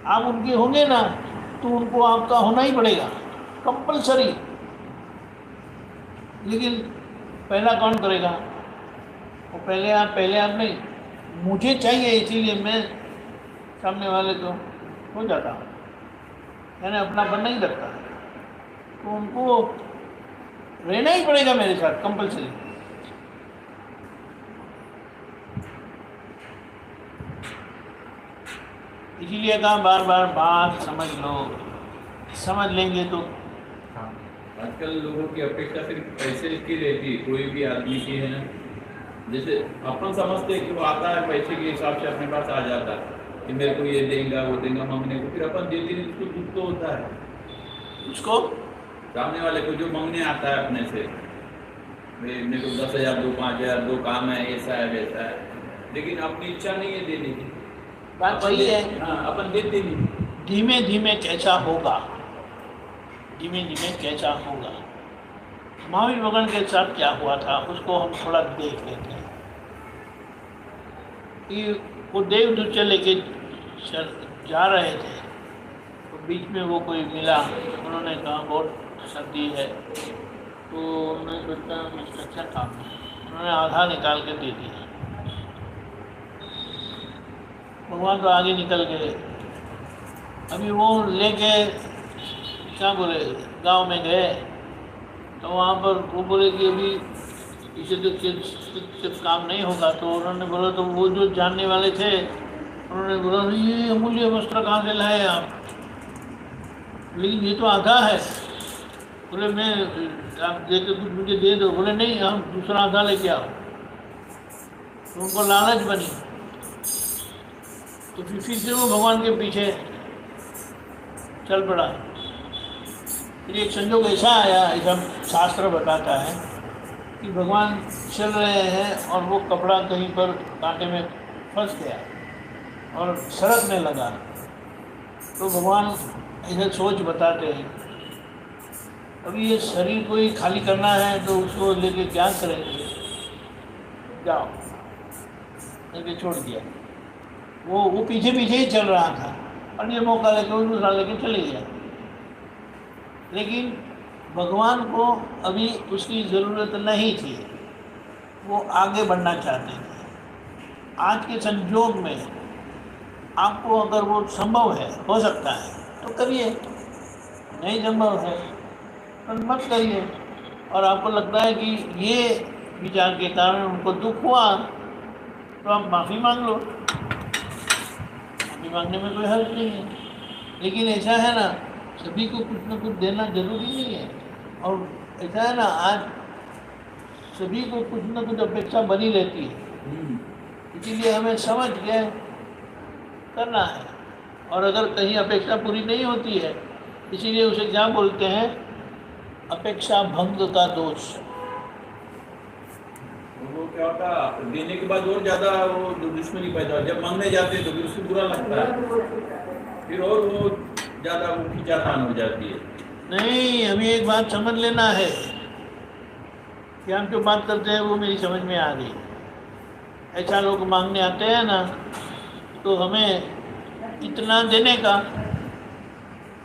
आप उनके होंगे ना तो उनको आपका होना ही पड़ेगा, कंपलसरी। लेकिन पहला कौन करेगा? वो पहले आप नहीं, मुझे चाहिए इसीलिए मैं सामने वाले को हो जाता हूँ, यानी अपनापन नहीं रखता, तो उनको रहना ही पड़ेगा मेरे साथ कंपलसरी। इसीलिए कहा बार बार बात समझ लो, समझ लेंगे तो। आजकल लोगों की अपेक्षा सिर्फ पैसे की रहती है, कोई भी आदमी की है ना। जैसे अपन समझते हैं कि वो आता है पैसे के हिसाब से अपने पास आ जाता है कि मेरे को ये देगा वो देगा मांगने को, फिर अपन देते नहीं, उसको दुख तो होता है। उसको सामने वाले को जो मांगने आता है अपने से, मेरे को 10,000 दो, 5,000 दो, काम है ऐसा है वैसा है, लेकिन अपनी इच्छा नहीं है देने की। बात सही है। हाँ, अपन देते नहीं। धीमे धीमे कैसा होगा, धीमे धीमे कैसा होगा। महावीर भगवान के साथ क्या हुआ था उसको हम थोड़ा देख लेते हैं। कि वो देवदूत लेके जा रहे थे, तो बीच में वो कोई मिला, उन्होंने कहा बहुत सर्दी है, तो उन्होंने सोचा इसका अच्छा काम है, उन्होंने आधा निकाल के दे दिया। भगवान तो आगे निकल गए। अभी वो लेके क्या बोले गांव में गए, तो वहाँ पर वो बोले कि अभी इसे तो सिर्फ काम नहीं होगा। तो उन्होंने बोला तो वो जो जानने वाले थे उन्होंने बोला ये अमूल्य वस्त्र कहाँ से लाए आप, लेकिन ये तो आधा है। बोले मैं आप देके कुछ मुझे दे दो। बोले नहीं, हम दूसरा आधा लेके आओ। तो उनको लालच बनी, तो फिर से वो भगवान के पीछे चल पड़ा। फिर एक संजोग ऐसा आया, ऐसा शास्त्र बताता है कि भगवान चल रहे हैं और वो कपड़ा कहीं पर कांटे में फंस गया और सरकने लगा। तो भगवान ऐसे सोच बताते हैं, अभी ये शरीर को ही खाली करना है तो उसको लेके क्या करेंगे, जाओ, लेके छोड़ दिया। वो पीछे पीछे ही चल रहा था और ये मौका लेके वो दूसरा लेके चले गया। लेकिन भगवान को अभी उसकी ज़रूरत नहीं थी, वो आगे बढ़ना चाहते थे। आज के संजोग में आपको अगर वो संभव है, हो सकता है तो करिए, नहीं संभव है तो मत करिए। और आपको लगता है कि ये विचार के कारण उनको दुख हुआ तो आप माफ़ी मांग लो, माफ़ी मांगने में कोई हर्ज नहीं है। लेकिन ऐसा है ना, सभी को कुछ न कुछ देना जरूरी नहीं है। और ऐसा है ना, आज सभी को कुछ न कुछ अपेक्षा बनी रहती है, इसीलिए हमें समझ के करना है। और अगर कहीं अपेक्षा पूरी नहीं होती है, इसीलिए उसे क्या बोलते हैं, अपेक्षा भंग का दोष। वो क्या होता, देने के बाद और ज्यादा वो दुश्मनी पैदा हो, जब मांगने जाते हैं तो फिर उसको बुरा लगता है, फिर और वो ज्यादा वो खींचातान हो जाती है। नहीं, हमें एक बात समझ लेना है कि हम जो बात करते हैं वो मेरी समझ में आ गई। ऐसा लोग मांगने आते हैं ना, तो हमें इतना देने का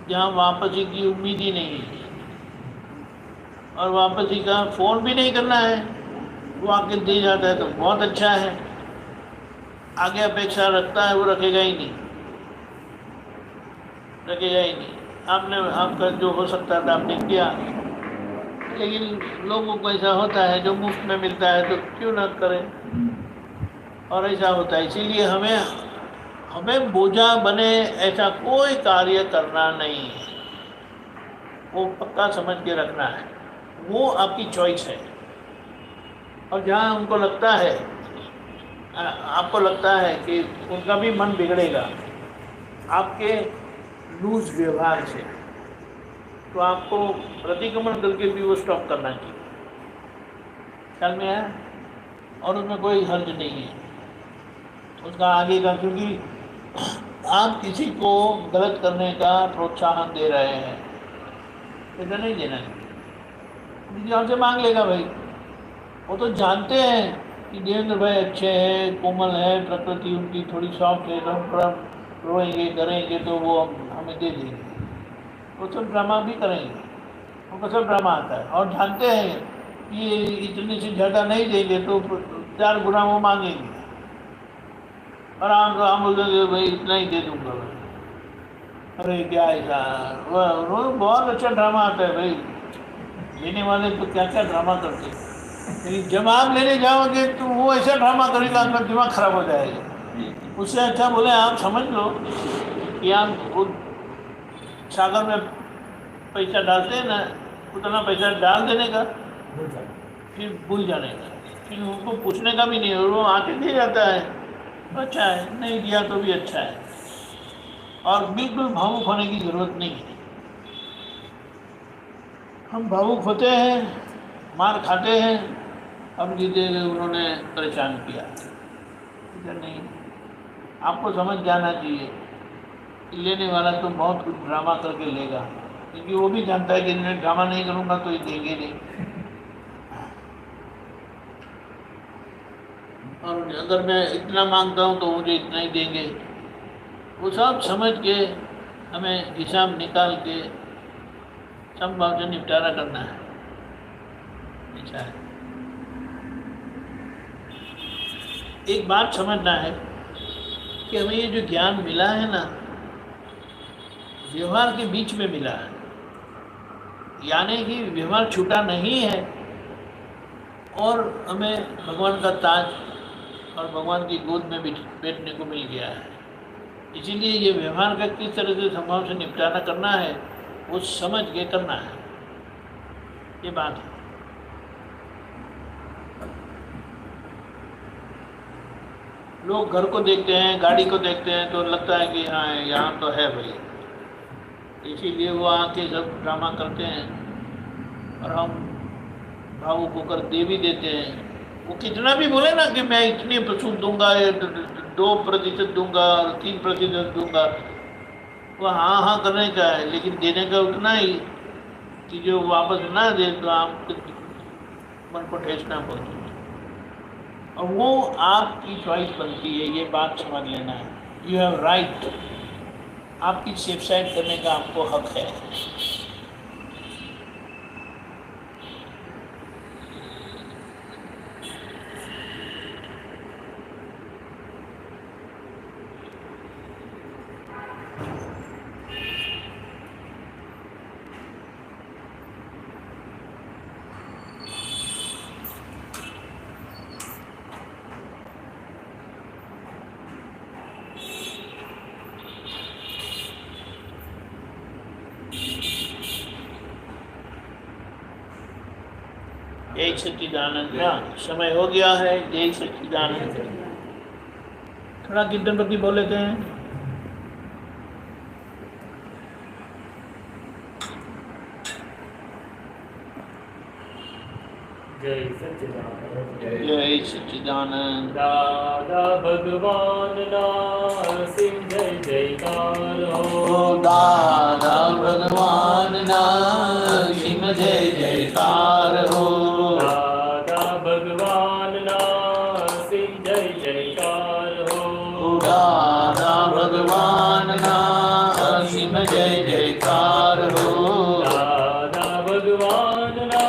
जहाँ वापसी की उम्मीद ही नहीं है, और वापसी का फ़ोन भी नहीं करना है, वो आके दे जाता है तो बहुत अच्छा है। आगे अपेक्षा रखता है वो रखेगा ही नहीं, रखेगा ही नहीं। आपने आपका जो हो सकता था आपने किया, लेकिन लोगों को ऐसा होता है जो मुफ्त में मिलता है तो क्यों न करें, और ऐसा होता है। इसीलिए हमें बोझा बने ऐसा कोई कार्य करना नहीं है, वो पक्का समझ के रखना है, वो आपकी चॉइस है। और जहाँ उनको लगता है, आपको लगता है कि उनका भी मन बिगड़ेगा आपके लूज व्यवहार से, तो आपको प्रतिक्रमण करके भी वो स्टॉप करना चाहिए। ख्याल में आया? और उसमें कोई हर्ज नहीं है उसका आगे का, क्योंकि आप किसी को गलत करने का प्रोत्साहन दे रहे हैं, ऐसा नहीं देना चाहिए। किसी और से मांग लेगा भाई, वो तो जानते हैं कि देवेंद्र भाई अच्छे हैं, कोमल है, प्रकृति उनकी थोड़ी सॉफ्ट है, हम थोड़ा रोएंगे करेंगे तो वो हमें दे देंगे। वो सब ड्रामा भी करेंगे, उनको सब ड्रामा आता है, और जानते हैं कि ये इतने से ज़्यादा नहीं देंगे तो 4 गुना वो मांगेंगे, और हम बोल देंगे भाई इतना ही दे दूँगा भाई। अरे क्या ऐसा, वो बहुत अच्छा ड्रामा आता है भाई, लेने वाले तो क्या क्या ड्रामा करते हैं, लेकिन जब आप लेने जाओगे तो वो ऐसा ड्रामा करेगा आपका दिमाग खराब हो जाएगा। उससे अच्छा बोले आप समझ लो कि आप वो सागर में पैसा डालते हैं ना, उतना पैसा डाल देने का, फिर भूल जाने का, फिर उनको पूछने का भी नहीं, और वो आके दे जाता है तो अच्छा है, नहीं दिया तो भी अच्छा है। और बिल्कुल भावुक होने की ज़रूरत नहीं है। हम भावुक होते हैं, मार खाते हैं, अब जीते हुए उन्होंने परेशान किया, ऐसा नहीं। आपको समझ जाना चाहिए कि लेने वाला तो बहुत कुछ ड्रामा करके लेगा, क्योंकि वो भी जानता है कि मैं ड्रामा नहीं करूँगा तो ये देंगे नहीं, और अगर मैं इतना मांगता हूँ तो मुझे इतना ही देंगे। वो सब समझ के हमें हिसाब निकाल के सब भाव से निपटारा करना है। अच्छा है, एक बात समझना है कि हमें ये जो ज्ञान मिला है ना, व्यवहार के बीच में मिला है, यानी कि व्यवहार छूटा नहीं है, और हमें भगवान का ताज और भगवान की गोद में बैठने को मिल गया है। इसीलिए ये व्यवहार का किस तरह से संभव से निपटारा करना है वो समझ के करना है, ये बात है। लोग घर को देखते हैं, गाड़ी को देखते हैं तो लगता है कि हाँ यहाँ तो है भाई, इसीलिए वो आके सब ड्रामा करते हैं और हम भावुक होकर दे भी देते हैं। वो कितना भी बोले ना कि मैं इतनी सूद दूंगा, 2% दूंगा और 3% दूंगा, वो हाँ हाँ करने का है, लेकिन देने का उतना ही कि जो वापस ना दे तो आपके मन को ठेस ना पहुँचे। और वो आपकी चॉइस बनती है, ये बात समझ लेना है। यू हैव राइट, आपकी सेफ साइड करने का आपको हक है। जय सच्चिदानंद। हाँ, समय हो गया है। जय सच्चिदानंद। थोड़ा कीर्तन प्रति बोल लेते हैं। जय सच्चिदानंद। जय सच्चिदानंद। दादा भगवान ना सिंह जय जयकार हो। दादा भगवान ना सिंह जय जयकार हो। दादा भगवान ना सिंह जय जयकार हो। दादा भगवान ना सिंह जय जयकार हो। दादा भगवान ना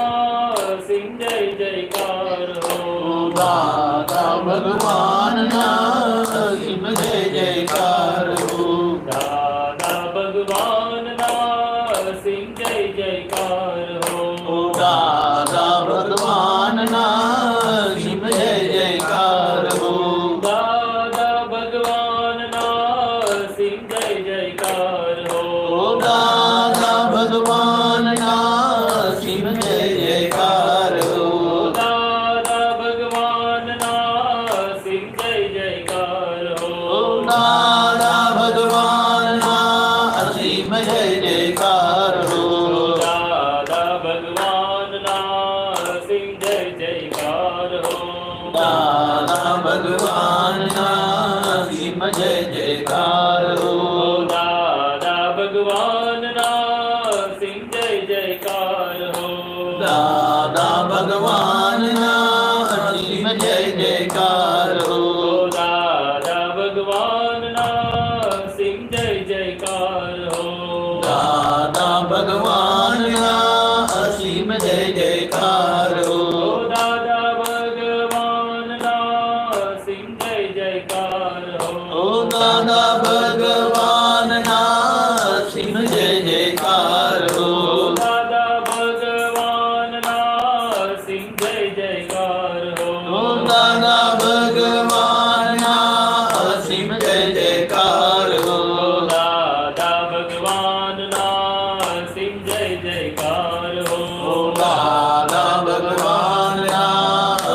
सिंह जय जयकार हो। दादा भगवान ना सिंह जय जयकार हो। दादा भगवान ना सिंह जय जयकार हो। दादा भगवान ना सिंह जय जयकार हो। दादा भगवान ना सिंह जय जयकार हो। दादा भगवान ना सिंह जय जयकार हो। दादा भगवान ना सिंह जय जयकार हो। दादा भगवान ना असीम जय जयकार हो। दादा भगवान ना सिंह जय जयकार हो। दादा भगवान ना असीम जय जयकार हो। दादा भगवान ना सिंह जय जयकार हो। दादा भगवान ना असीम जय जयकार हो। दादा भगवान ना सिंह जय जयकार हो। दादा भगवान ना असीम जय जयकार हो। दादा भगवान ना सिंह जय जयकार हो। दादा भगवान ना असीम जय जयकार हो। दादा भगवान ना सिंह जय जयकार हो। दादा भगवान ना असीम जय जयकार हो। दादा भगवान ना सिंह जय जयकार हो। दादा भगवान ना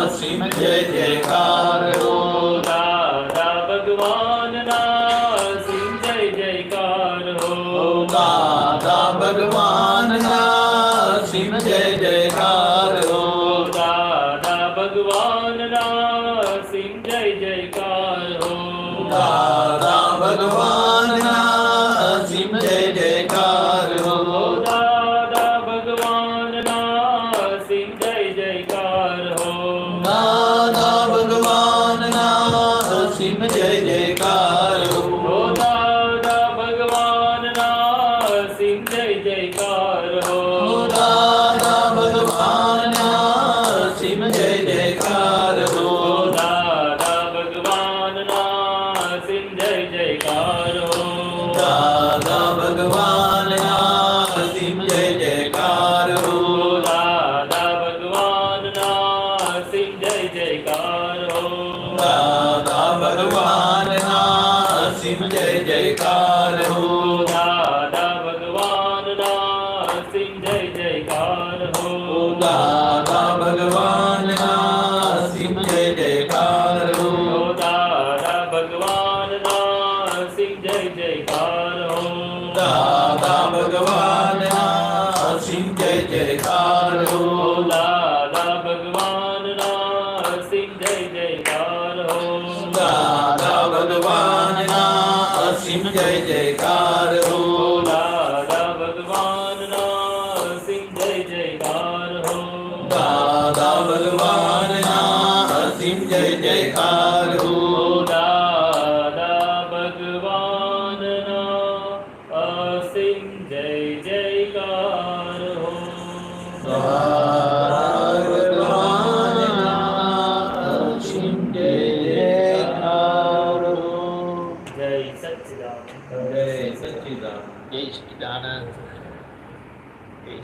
असीम जय जयकार हो। दादा भगवान ना सिंह जय जयकार हो। दादा भगवान ना असीम जय जयकार हो। दादा भगवान ना सिंह जय जयकार हो। दादा भगवान ना असीम जय जयकार हो। दादा भगवान ना सिंह जय जयकार हो। दादा भगवान ना असीम जय जयकार हो। दादा भगवान ना सिंह जय जयकार हो। दादा भगवान ना असीम जय जयकार हो। दादा भगवान ना सिंह जय जयकार हो। दादा भगवान ना असीम जय जयकार हो। दादा भगवान ना सिंह जय जयकार हो। दादा भगवान जयकार हो दादा भगवान ना सिंह जय जयकार हो दादा भगवान ना सिंह जय जयकार हो दादा भगवान ना सिंह जय जयकार हो दादा भगवान ना सिंह जय जयकार हो दादा भगवान ना सिंह जय जयकार हो दादा भगवान ना सिंह जय जयकार हो दादा भगवान ना सिंह जय जयकार हो दादा भगवान ना सिंह जय जयकार हो दादा भगवान ना सिंह जय जयकार हो भगवान ना सिंह जय जयकार हो जय सच्चिदानंद जय सच्चिदानंद जय सच्चिदानंद जय